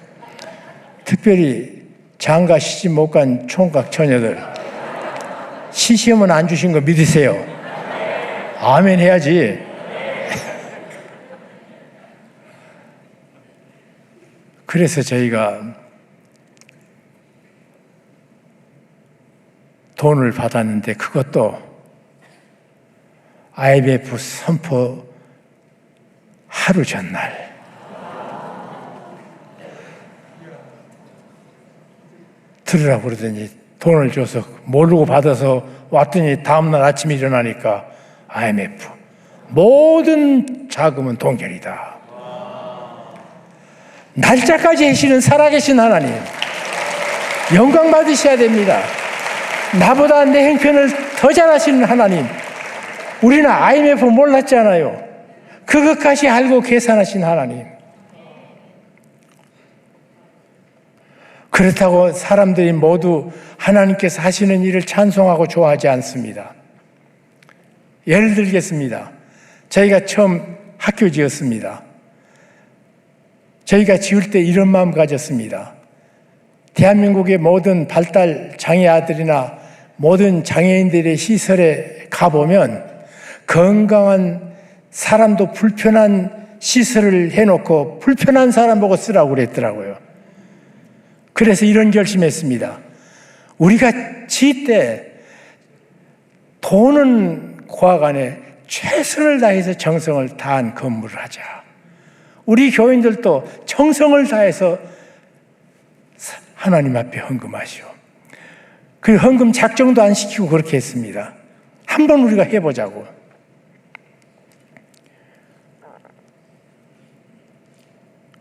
특별히 장가 시집 못 간 총각 처녀들 시시하면 안 주신 거 믿으세요. 아멘 해야지. 그래서 저희가 돈을 받았는데 그것도 IMF 선포 하루 전날 들으라고 그러더니 돈을 줘서 모르고 받아서 왔더니 다음날 아침에 일어나니까 IMF 모든 자금은 동결이다. 날짜까지 해시는 살아계신 하나님 영광 받으셔야 됩니다. 나보다 내 형편을 더 잘하시는 하나님 우리는 IMF 몰랐잖아요. 그것까지 알고 계산하신 하나님. 그렇다고 사람들이 모두 하나님께서 하시는 일을 찬송하고 좋아하지 않습니다. 예를 들겠습니다. 저희가 처음 학교 지었습니다. 저희가 지을 때 이런 마음 가졌습니다. 대한민국의 모든 발달 장애 아들이나 모든 장애인들의 시설에 가보면 건강한 사람도 불편한 시설을 해놓고 불편한 사람 보고 쓰라고 그랬더라고요. 그래서 이런 결심했습니다. 우리가 지을 때 돈은 고아간에 최선을 다해서 정성을 다한 건물을 하자. 우리 교인들도 정성을 다해서 하나님 앞에 헌금하시오. 그 헌금 작정도 안 시키고 그렇게 했습니다. 한번 우리가 해보자고.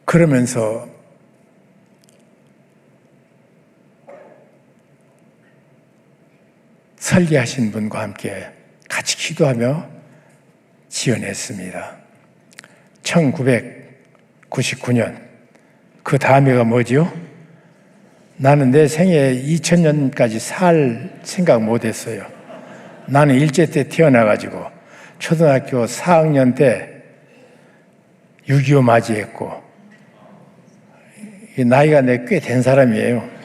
그러면서 설계하신 분과 함께 같이 기도하며 지어냈습니다. 1999년 그 다음에가 뭐지요? 나는 내 생애 2000년까지 살 생각 못했어요. 나는 일제 때 태어나가지고 초등학교 4학년 때 6.25 맞이했고 나이가 내 꽤 된 사람이에요.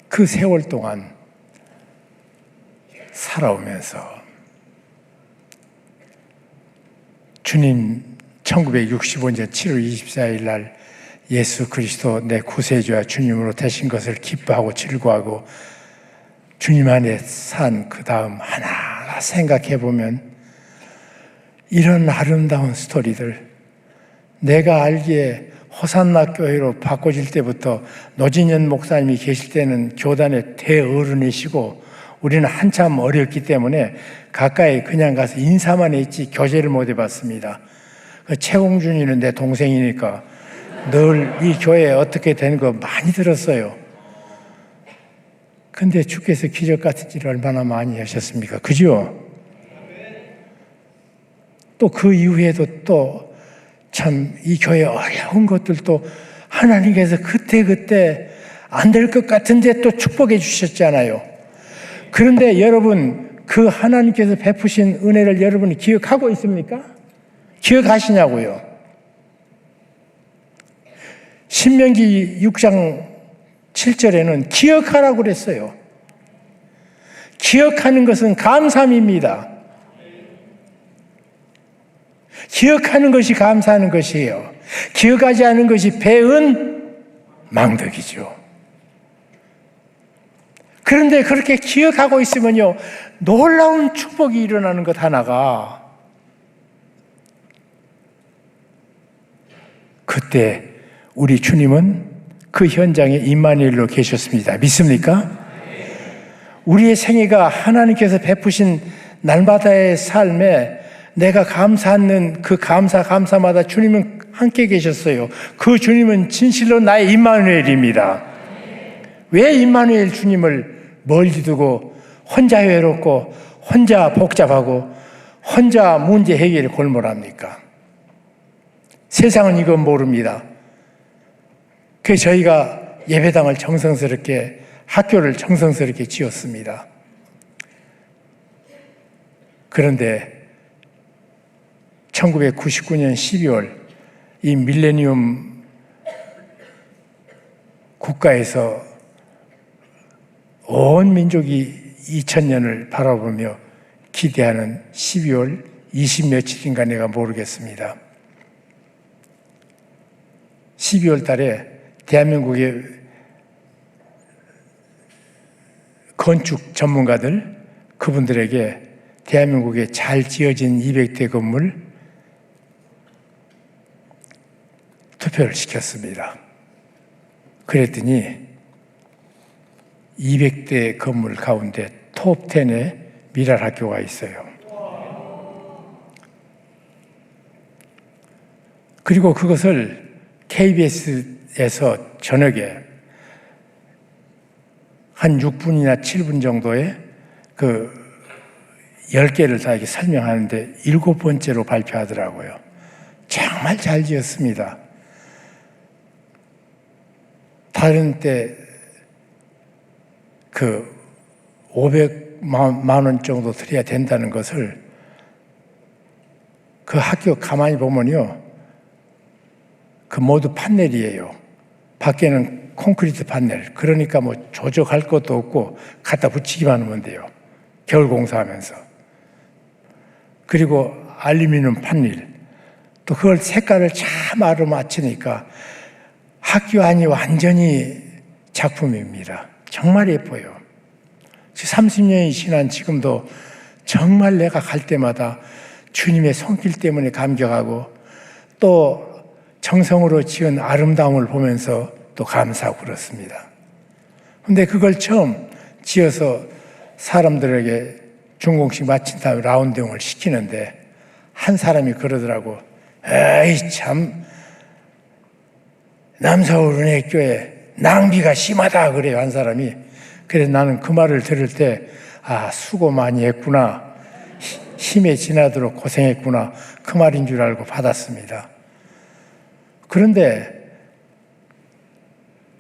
그 세월 동안 살아오면서 주님 1965년 7월 24일 날 예수 그리스도 내 구세주와 주님으로 되신 것을 기뻐하고 즐거워하고 주님 안에 산 그 다음 하나하나 생각해 보면 이런 아름다운 스토리들 내가 알기에 호산나 교회로 바꿔질 때부터 노진현 목사님이 계실 때는 교단의 대어른이시고 우리는 한참 어렸기 때문에 가까이 그냥 가서 인사만 했지 교제를 못 해봤습니다. 최공준이는 내 동생이니까 늘 이 교회 어떻게 된 거 많이 들었어요. 근데 주께서 기적 같은 일을 얼마나 많이 하셨습니까? 그죠? 또 그 이후에도 또 참 이 교회 어려운 것들도 하나님께서 그때 안 될 것 같은데 또 축복해 주셨잖아요. 그런데 여러분, 그 하나님께서 베푸신 은혜를 여러분이 기억하고 있습니까? 기억하시냐고요? 신명기 6장 7절에는 기억하라고 그랬어요. 기억하는 것은 감사함입니다. 기억하는 것이 감사하는 것이에요. 기억하지 않은 것이 배은 망덕이죠. 그런데 그렇게 기억하고 있으면요, 놀라운 축복이 일어나는 것 하나가, 그때 우리 주님은 그 현장에 임마누엘로 계셨습니다. 믿습니까? 우리의 생애가 하나님께서 베푸신 날마다의 삶에 내가 감사하는 그 감사마다 주님은 함께 계셨어요. 그 주님은 진실로 나의 임마누엘입니다. 왜 임마누엘 주님을 멀리 두고 혼자 외롭고 혼자 복잡하고 혼자 문제 해결에 골몰합니까? 세상은 이건 모릅니다. 그래서 저희가 예배당을 정성스럽게, 학교를 정성스럽게 지었습니다. 그런데 1999년 12월 이 밀레니엄 국가에서 온 민족이 2000년을 바라보며 기대하는 12월 20며칠인가 내가 모르겠습니다. 12월 달에 대한민국의 건축 전문가들, 그분들에게 대한민국에 잘 지어진 200대 건물 투표를 시켰습니다. 그랬더니 200대 건물 가운데 톱10에 미랄학교가 있어요. 그리고 그것을 KBS에서 저녁에 한 6분이나 7분 정도에 그 10개를 다 이렇게 설명하는데 7번째로 발표하더라고요. 정말 잘 지었습니다. 다른 때 그 500만 원 정도 들여야 된다는 것을 그 학교 가만히 보면요, 그 모두 판넬이에요. 밖에는 콘크리트 판넬. 그러니까 뭐 조적할 것도 없고 갖다 붙이기만 하면 돼요. 겨울 공사하면서. 그리고 알루미늄 판넬. 또 그걸 색깔을 참 알아맞히니까 학교 안이 완전히 작품입니다. 정말 예뻐요. 30년이 지난 지금도 정말 내가 갈 때마다 주님의 손길 때문에 감격하고 또 정성으로 지은 아름다움을 보면서 또 감사하고 그렇습니다. 그런데 그걸 처음 지어서 사람들에게 준공식 마친 다음에 라운딩을 시키는데 한 사람이 그러더라고. 에이 참, 남서울 은혜교회 낭비가 심하다 그래요, 한 사람이. 그래서 나는 그 말을 들을 때 수고 많이 했구나, 힘에 지나도록 고생했구나, 그 말인 줄 알고 받았습니다. 그런데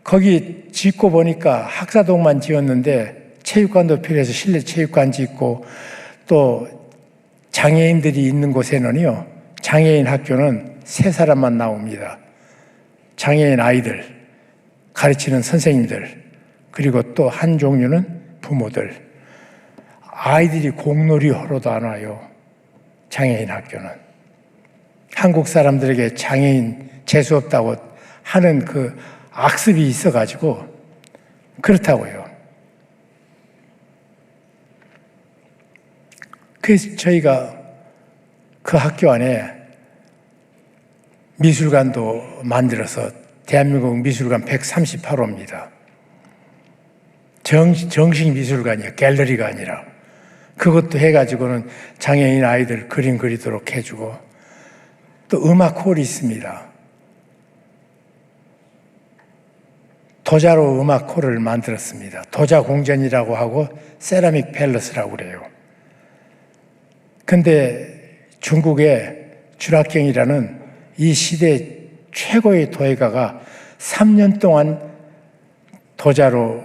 거기 짓고 보니까 학사동만 지었는데 체육관도 필요해서 실내 체육관 짓고 또 장애인들이 있는 곳에는요, 장애인 학교는 3사람만 나옵니다. 장애인 아이들, 가르치는 선생님들, 그리고 또 한 종류는 부모들. 아이들이 공놀이 하러도 안 와요, 장애인 학교는. 한국 사람들에게 장애인 재수없다고 하는 그 악습이 있어가지고 그렇다고요. 그래서 저희가 그 학교 안에 미술관도 만들어서 대한민국 미술관 138호입니다. 정식 미술관이에요. 갤러리가 아니라. 그것도 해가지고는 장애인 아이들 그림 그리도록 해주고 또 음악홀이 있습니다. 도자로 음악홀을 만들었습니다. 도자공전이라고 하고 세라믹 팰러스라고 그래요. 근데 중국의 주락경이라는 이 시대 최고의 도예가가 3년 동안 도자로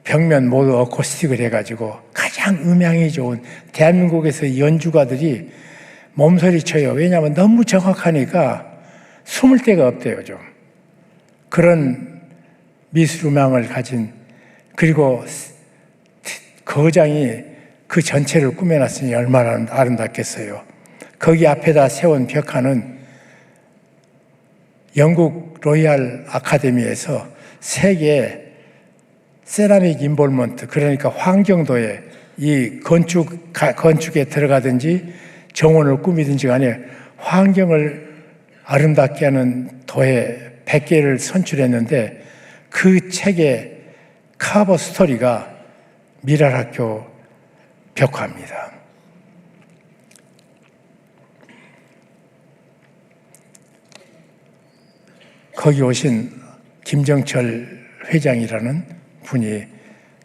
벽면 모두 어쿠스틱을 해가지고 가장 음향이 좋은 대한민국에서 연주가들이 몸소리 쳐요. 왜냐하면 너무 정확하니까 숨을 데가 없대요, 좀. 그런 미술 음향을 가진, 그리고 거장이 그 전체를 꾸며놨으니 얼마나 아름답겠어요. 거기 앞에다 세운 벽화는 영국 로이얼 아카데미에서 세계 세라믹 인볼먼트, 그러니까 환경도에 이 건축에 들어가든지 정원을 꾸미든지 간에 환경을 아름답게 하는 도예 100개를 선출했는데 그 책의 커버 스토리가 미랄학교 벽화입니다. 거기 오신 김정철 회장이라는 분이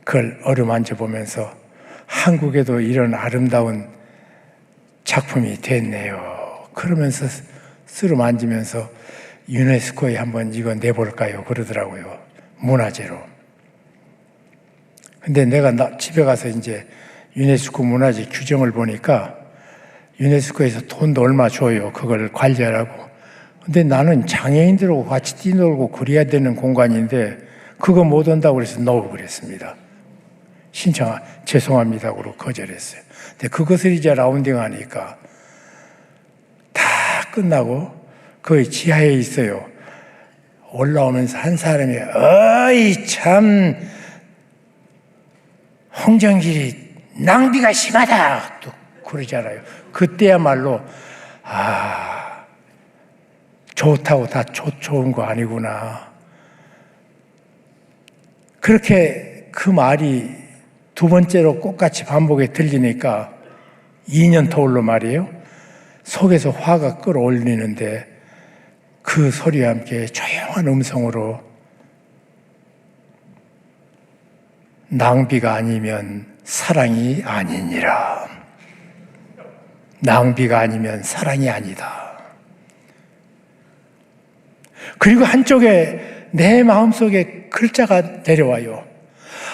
그걸 어루만져 보면서 한국에도 이런 아름다운 작품이 됐네요. 그러면서 쓰러 만지면서 유네스코에 한번 이거 내볼까요? 그러더라고요. 문화재로. 근데 내가 집에 가서 이제 유네스코 문화재 규정을 보니까 유네스코에서 돈도 얼마 줘요. 그걸 관리하라고. 근데 나는 장애인들하고 같이 뛰놀고 그래야 되는 공간인데 그거 못 온다고 그래서 노 그랬습니다. 죄송합니다. 그러고 거절했어요. 근데 그것을 이제 라운딩 하니까 다 끝나고 거기 지하에 있어요. 올라오면서 한 사람이 어이 참 홍정길이 낭비가 심하다 또 그러잖아요. 그때야말로 좋다고 다 좋은 거 아니구나. 그렇게 그 말이 두 번째로 똑같이 반복에 들리니까 2년 터울로 말이에요. 속에서 화가 끌어올리는데 그 소리와 함께 조용한 음성으로 낭비가 아니면 사랑이 아니니라. 낭비가 아니면 사랑이 아니다. 그리고 한쪽에 내 마음속에 글자가 내려와요.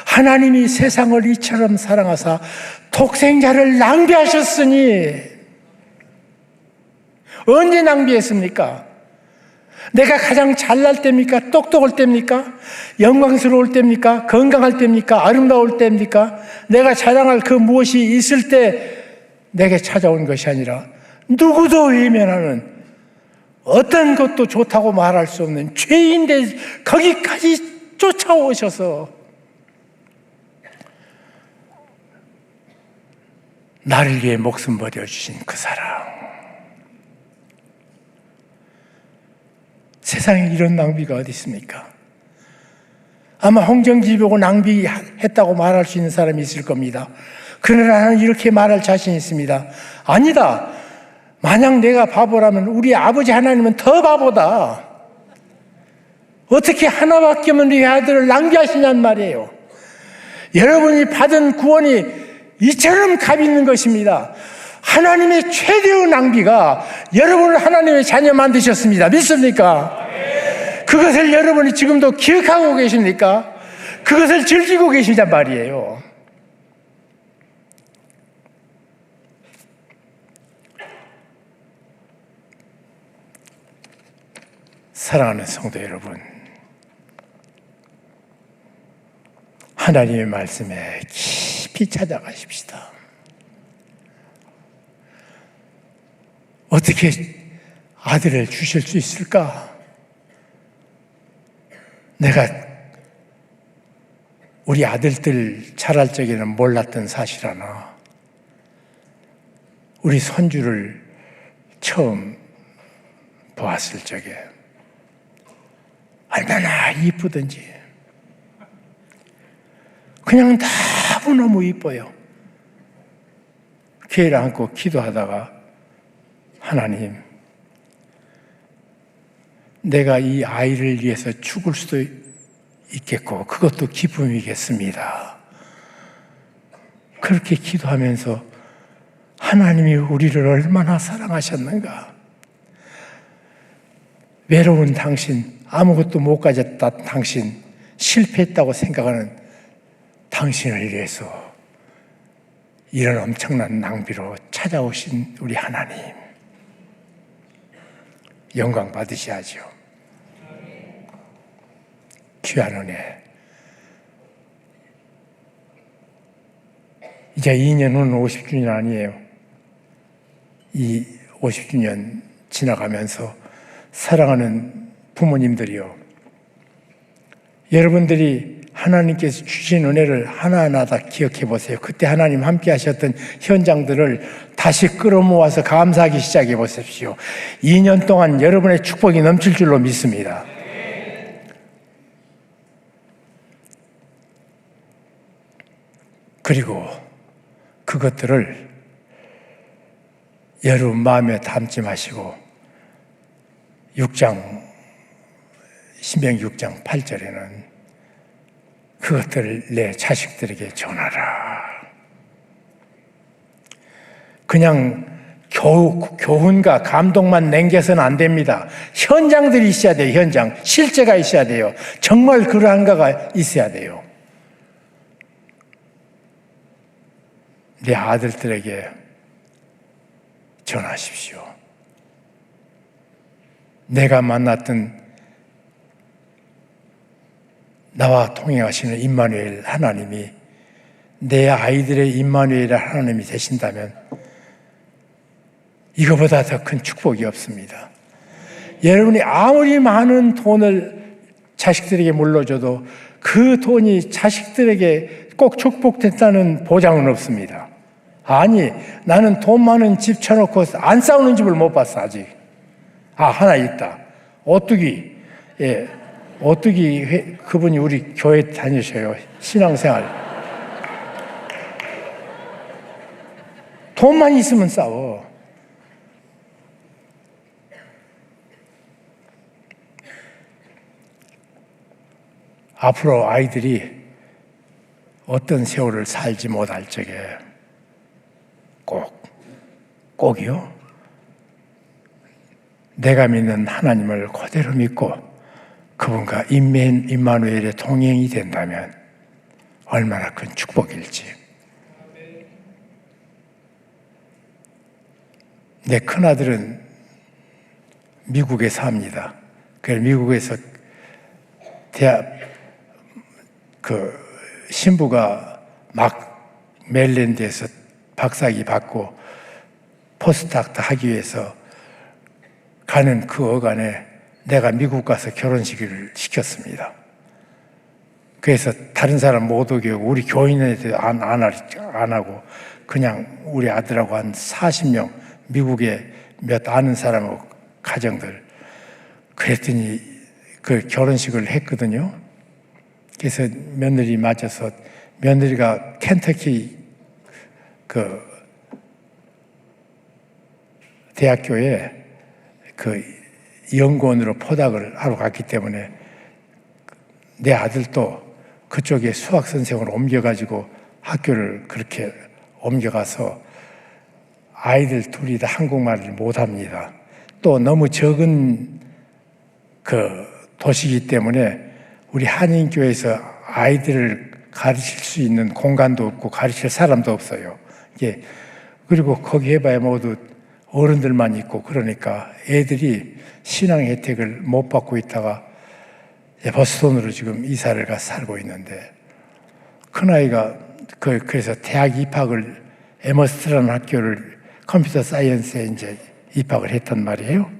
하나님이 세상을 이처럼 사랑하사 독생자를 낭비하셨으니 언제 낭비했습니까? 내가 가장 잘날 때입니까? 똑똑할 때입니까? 영광스러울 때입니까? 건강할 때입니까? 아름다울 때입니까? 내가 자랑할 그 무엇이 있을 때 내게 찾아온 것이 아니라 누구도 외면하는 어떤 것도 좋다고 말할 수 없는 죄인데 거기까지 쫓아오셔서 나를 위해 목숨 버려주신 그 사랑. 세상에 이런 낭비가 어디 있습니까? 아마 홍정지 보고 낭비했다고 말할 수 있는 사람이 있을 겁니다. 그러나 나는 이렇게 말할 자신이 있습니다. 아니다. 만약 내가 바보라면 우리 아버지 하나님은 더 바보다. 어떻게 하나밖에 없는 우리 아들을 낭비하시냔 말이에요. 여러분이 받은 구원이 이처럼 값 있는 것입니다. 하나님의 최대의 낭비가 여러분을 하나님의 자녀 만드셨습니다. 믿습니까? 그것을 여러분이 지금도 기억하고 계십니까? 그것을 즐기고 계시단 말이에요. 사랑하는 성도 여러분, 하나님의 말씀에 깊이 찾아가십시다. 어떻게 아들을 주실 수 있을까? 내가 우리 아들들 자랄 적에는 몰랐던 사실 하나. 우리 손주를 처음 보았을 적에 얼마나 이쁘든지 그냥 너무너무 이뻐요. 귀를 안고 기도하다가 하나님, 내가 이 아이를 위해서 죽을 수도 있겠고 그것도 기쁨이겠습니다. 그렇게 기도하면서 하나님이 우리를 얼마나 사랑하셨는가. 외로운 당신, 아무것도 못 가졌다 당신, 실패했다고 생각하는 당신을 위해서 이런 엄청난 낭비로 찾아오신 우리 하나님, 영광 받으셔야죠. 귀한 은혜. 이제 2년 후는 50주년 아니에요. 이 50주년 지나가면서 사랑하는 부모님들이요, 여러분들이 하나님께서 주신 은혜를 하나하나 다 기억해 보세요. 그때 하나님 함께 하셨던 현장들을 다시 끌어모아서 감사하기 시작해 보십시오. 2년 동안 여러분의 축복이 넘칠 줄로 믿습니다. 그리고 그것들을 여러분 마음에 담지 마시고 신명기 6장 8절에는 그것들을 내 자식들에게 전하라. 그냥 교훈과 감동만 남겨서는 안 됩니다. 현장들이 있어야 돼요. 현장. 실제가 있어야 돼요. 정말 그러한가가 있어야 돼요. 내 아들들에게 전하십시오. 내가 만났던 나와 통행하시는 임마누엘 하나님이 내 아이들의 임마누엘 하나님이 되신다면 이거보다 더 큰 축복이 없습니다. 여러분이 아무리 많은 돈을 자식들에게 물려줘도 그 돈이 자식들에게 꼭 축복됐다는 보장은 없습니다. 아니, 나는 돈 많은 집 쳐놓고 안 싸우는 집을 못 봤어, 아직. 하나 있다. 오뚜기. 예. 오뚜기 그분이 우리 교회 다니셔요. 신앙생활. 돈만 있으면 싸워. 앞으로 아이들이 어떤 세월을 살지 못할 적에 꼭이요, 내가 믿는 하나님을 그대로 믿고 그분과 임마누엘의 동행이 된다면 얼마나 큰 축복일지. 내 큰아들은 미국에 삽니다. 그래서 미국에서 신부가 막 메릴랜드에서 박사학위 받고 포스닥터 하기 위해서 가는 그 어간에 내가 미국 가서 결혼식을 시켰습니다. 그래서 다른 사람 못 오게 하고 우리 교인한테 안 하고 그냥 우리 아들하고 한 40명 미국에 몇 아는 사람하고 가정들, 그랬더니 그 결혼식을 했거든요. 그래서 며느리 맞아서 며느리가 켄터키 그 대학교에 그 연구원으로 포닥을 하러 갔기 때문에 내 아들도 그쪽에 수학 선생으로 옮겨가지고 학교를 그렇게 옮겨가서 아이들 둘이 다 한국말을 못합니다. 또 너무 적은 그 도시이기 때문에 우리 한인교회에서 아이들을 가르칠 수 있는 공간도 없고 가르칠 사람도 없어요. 이게 그리고 거기 해봐야 모두 어른들만 있고 그러니까 애들이 신앙 혜택을 못 받고 있다가 버스턴으로 지금 이사를 가서 살고 있는데, 큰아이가 그래서 대학 입학을 에머스트라는 학교를 컴퓨터 사이언스에 이제 입학을 했단 말이에요.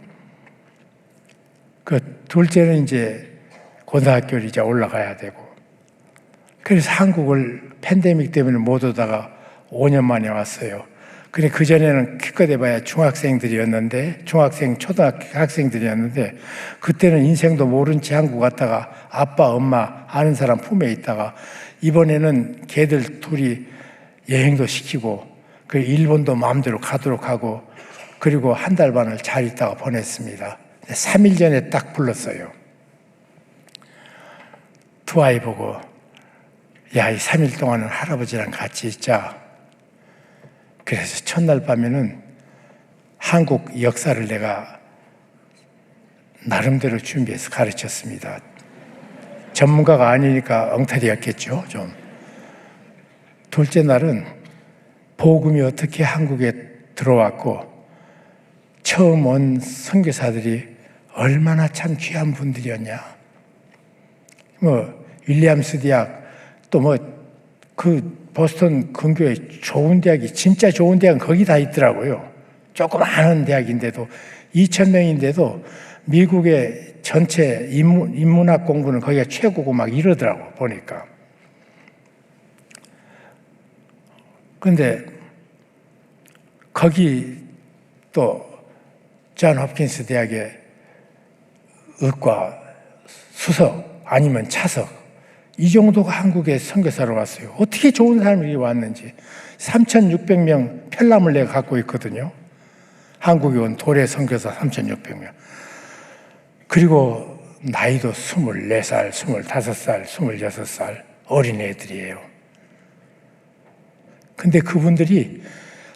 그 둘째는 이제 고등학교를 이제 올라가야 되고, 그래서 한국을 팬데믹 때문에 못 오다가 5년 만에 왔어요. 근데 그전에는 기껏 해봐야 중학생들이었는데, 초등학생들이었는데, 그때는 인생도 모른 채 한국 갔다가 아빠, 엄마, 아는 사람 품에 있다가, 이번에는 걔들 둘이 여행도 시키고, 그 일본도 마음대로 가도록 하고, 그리고 한 달 반을 잘 있다가 보냈습니다. 3일 전에 딱 불렀어요. 두 아이 보고, 야, 이 3일 동안은 할아버지랑 같이 있자. 그래서 첫날 밤에는 한국 역사를 내가 나름대로 준비해서 가르쳤습니다. 전문가가 아니니까 엉터리였겠죠, 좀. 둘째 날은 복음이 어떻게 한국에 들어왔고 처음 온 선교사들이 얼마나 참 귀한 분들이었냐. 윌리엄스 대학 또 그 보스턴 근교에 좋은 대학이 진짜 좋은 대학은 거기 다 있더라고요. 조그마한 대학인데도 2,000명인데도 미국의 전체 인문학 공부는 거기가 최고고 막 이러더라고 보니까. 근데 거기 또 존 홉킨스 대학의 의과 수석 아니면 차석 이 정도가 한국에 선교사로 왔어요. 어떻게 좋은 사람들이 왔는지. 3,600명 편람을 내가 갖고 있거든요. 한국에 온 도래 선교사 3,600명. 그리고 나이도 24살, 25살, 26살 어린애들이에요. 근데 그분들이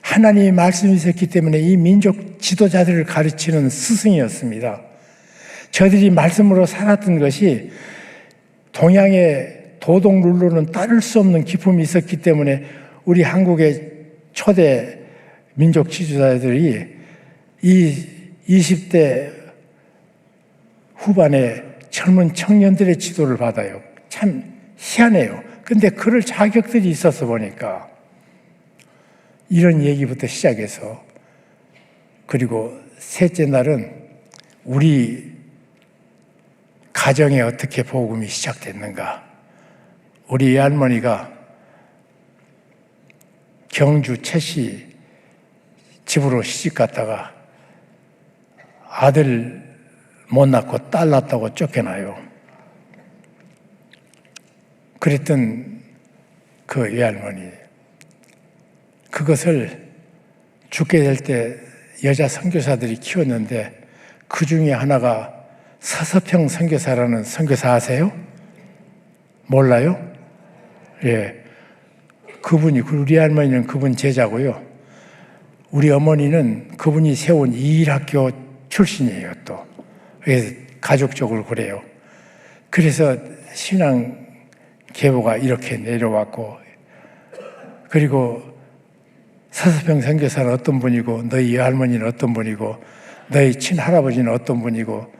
하나님의 말씀이 있었기 때문에 이 민족 지도자들을 가르치는 스승이었습니다. 저들이 말씀으로 살았던 것이 동양의 도덕 룰로는 따를 수 없는 기품이 있었기 때문에 우리 한국의 초대 민족 지도자들이 이 20대 후반에 젊은 청년들의 지도를 받아요. 참 희한해요. 근데 그럴 자격들이 있어서 보니까 이런 얘기부터 시작해서 그리고 셋째 날은 우리 가정에 어떻게 복음이 시작됐는가. 우리 외할머니가 경주 채씨 집으로 시집 갔다가 아들 못 낳고 딸 낳았다고 쫓겨나요. 그랬던 그 외할머니. 그것을 죽게 될 때 여자 선교사들이 키웠는데 그 중에 하나가 서서평 선교사라는 선교사 아세요? 몰라요? 예. 그분이, 우리 할머니는 그분 제자고요. 우리 어머니는 그분이 세운 이일학교 출신이에요, 또. 그래서 가족적으로 그래요. 그래서 신앙 계보가 이렇게 내려왔고, 그리고 서서평 선교사는 어떤 분이고, 너희 할머니는 어떤 분이고, 너희 친할아버지는 어떤 분이고,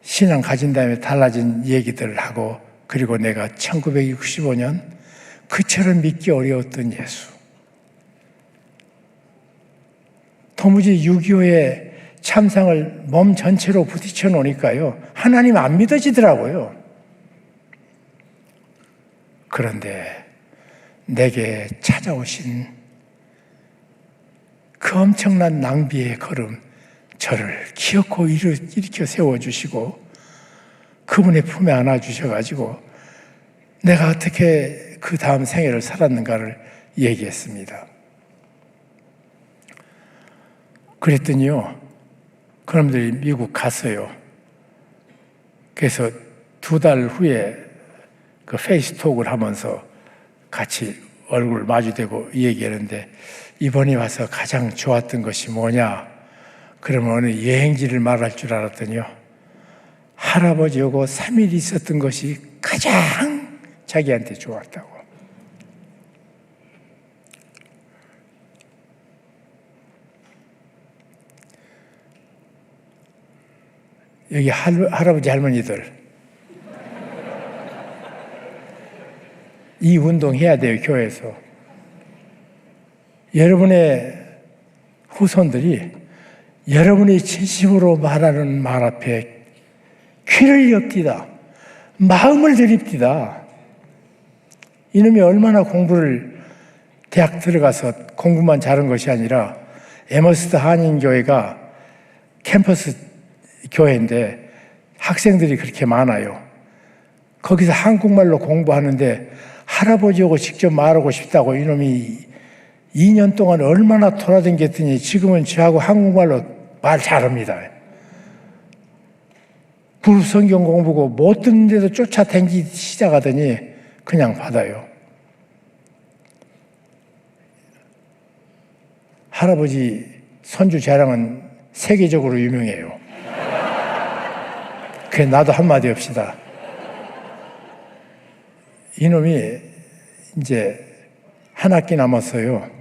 신앙 가진 다음에 달라진 얘기들을 하고, 그리고 내가 1965년 그처럼 믿기 어려웠던 예수. 도무지 6.25의 참상을 몸 전체로 부딪혀 놓으니까요. 하나님 안 믿어지더라고요. 그런데 내게 찾아오신 그 엄청난 낭비의 걸음, 저를 기어코 일으켜 세워주시고 그분의 품에 안아주셔가지고 내가 어떻게 그 다음 생애를 살았는가를 얘기했습니다. 그랬더니요, 그놈들이 미국 갔어요. 그래서 2달 후에 그 페이스톡을 하면서 같이 얼굴 마주대고 얘기하는데 이번에 와서 가장 좋았던 것이 뭐냐? 그러면 어느 여행지를 말할 줄 알았더니요. 할아버지하고 3일 있었던 것이 가장 자기한테 좋았다고. 여기 할아버지 할머니들 이 운동 해야 돼요. 교회에서. 여러분의 후손들이 여러분이 진심으로 말하는 말 앞에 귀를 엽디다. 마음을 들입디다. 이놈이 얼마나 공부를 대학 들어가서 공부만 잘한 것이 아니라 에머스트 한인교회가 캠퍼스 교회인데 학생들이 그렇게 많아요. 거기서 한국말로 공부하는데 할아버지하고 직접 말하고 싶다고 이놈이 2년 동안 얼마나 돌아다녔더니 지금은 저하고 한국말로 말 잘합니다. 그룹 성경 공부고 못 듣는데도 쫓아다니기 시작하더니 그냥 받아요. 할아버지 손주 자랑은 세계적으로 유명해요. 그래, 나도 한마디 합시다. 이놈이 이제 한 학기 남았어요.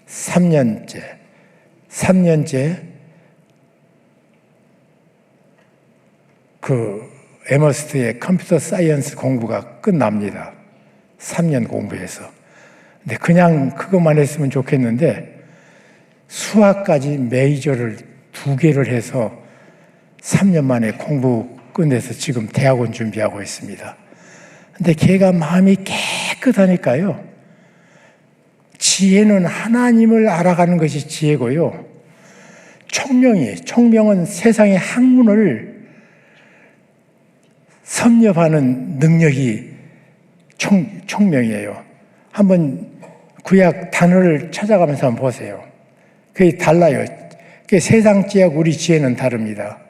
3년째 그 에머스트의 컴퓨터 사이언스 공부가 끝납니다. 3년 공부해서. 근데 그냥 그것만 했으면 좋겠는데 수학까지 메이저를 2개를 해서 3년 만에 공부 끝내서 지금 대학원 준비하고 있습니다. 근데 걔가 마음이 깨끗하니까요. 지혜는 하나님을 알아가는 것이 지혜고요. 총명은 세상의 학문을 섭렵하는 능력이 총명이에요. 한번 구약 단어를 찾아가면서 한번 보세요. 그게 달라요. 그게 세상 지혜하고 우리 지혜는 다릅니다.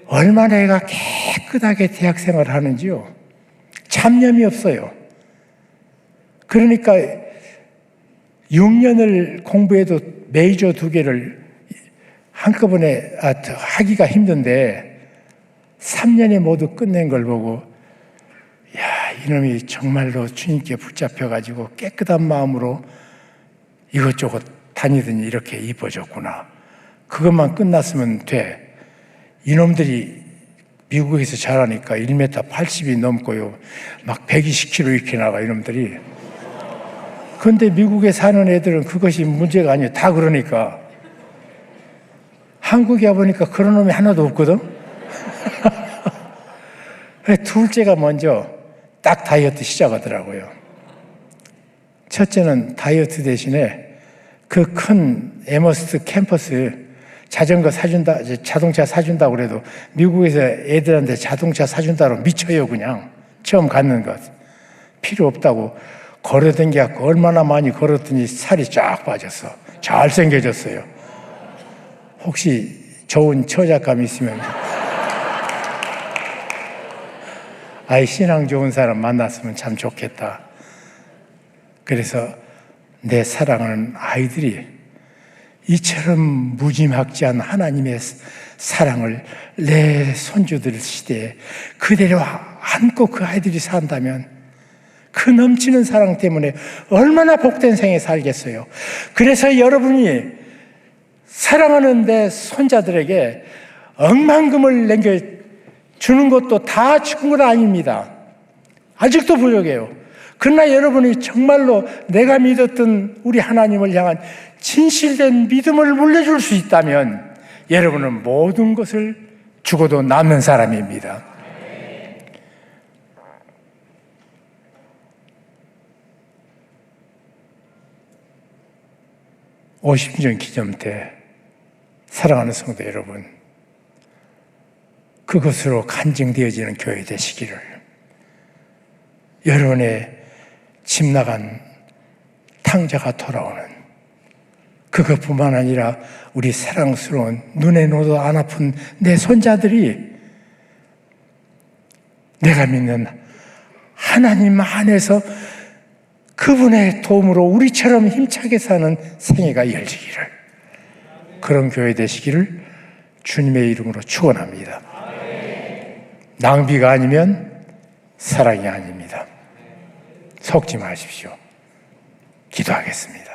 얼마나 애가 깨끗하게 대학 생활을 하는지요. 잡념이 없어요. 그러니까 6년을 공부해도 메이저 2개를 한꺼번에 하기가 힘든데 3년에 모두 끝낸 걸 보고 야, 이놈이 정말로 주님께 붙잡혀가지고 깨끗한 마음으로 이것저것 다니더니 이렇게 이뻐졌구나. 그것만 끝났으면 돼. 이놈들이 미국에서 자라니까 1m 80이 넘고요. 막 120kg 이렇게 나가, 이놈들이. 그런데 미국에 사는 애들은 그것이 문제가 아니에요. 다 그러니까. 한국에 와보니까 그런 놈이 하나도 없거든? 둘째가 먼저 딱 다이어트 시작하더라고요. 첫째는 다이어트 대신에 그 큰 에머스트 캠퍼스 자전거 사준다, 자동차 사준다고 그래도 미국에서 애들한테 자동차 사준다고 미쳐요, 그냥. 처음 갖는 것. 필요 없다고 걸어댕겨갖고 얼마나 많이 걸었더니 살이 쫙 빠졌어. 잘생겨졌어요. 혹시 좋은 처자감 있으면 아이 신앙 좋은 사람 만났으면 참 좋겠다. 그래서 내 사랑하는 아이들이 이처럼 무지막지한 하나님의 사랑을 내 손주들 시대에 그대로 안고 그 아이들이 산다면 그 넘치는 사랑 때문에 얼마나 복된 생에 살겠어요. 그래서 여러분이 사랑하는 내 손자들에게 억만금을 남겨주는 것도 다 죽은 건 아닙니다. 아직도 부족해요. 그러나 여러분이 정말로 내가 믿었던 우리 하나님을 향한 진실된 믿음을 물려줄 수 있다면 여러분은 모든 것을 죽어도 남는 사람입니다. 50년 기념 때 사랑하는 성도 여러분, 그것으로 간증되어지는 교회 되시기를, 여러분의 집 나간 탕자가 돌아오는 그것뿐만 아니라 우리 사랑스러운 눈에 넣어도 안 아픈 내 손자들이 내가 믿는 하나님 안에서 그분의 도움으로 우리처럼 힘차게 사는 생애가 열리기를, 그런 교회 되시기를 주님의 이름으로 축원합니다. 낭비가 아니면 사랑이 아닙니다. 속지 마십시오. 기도하겠습니다.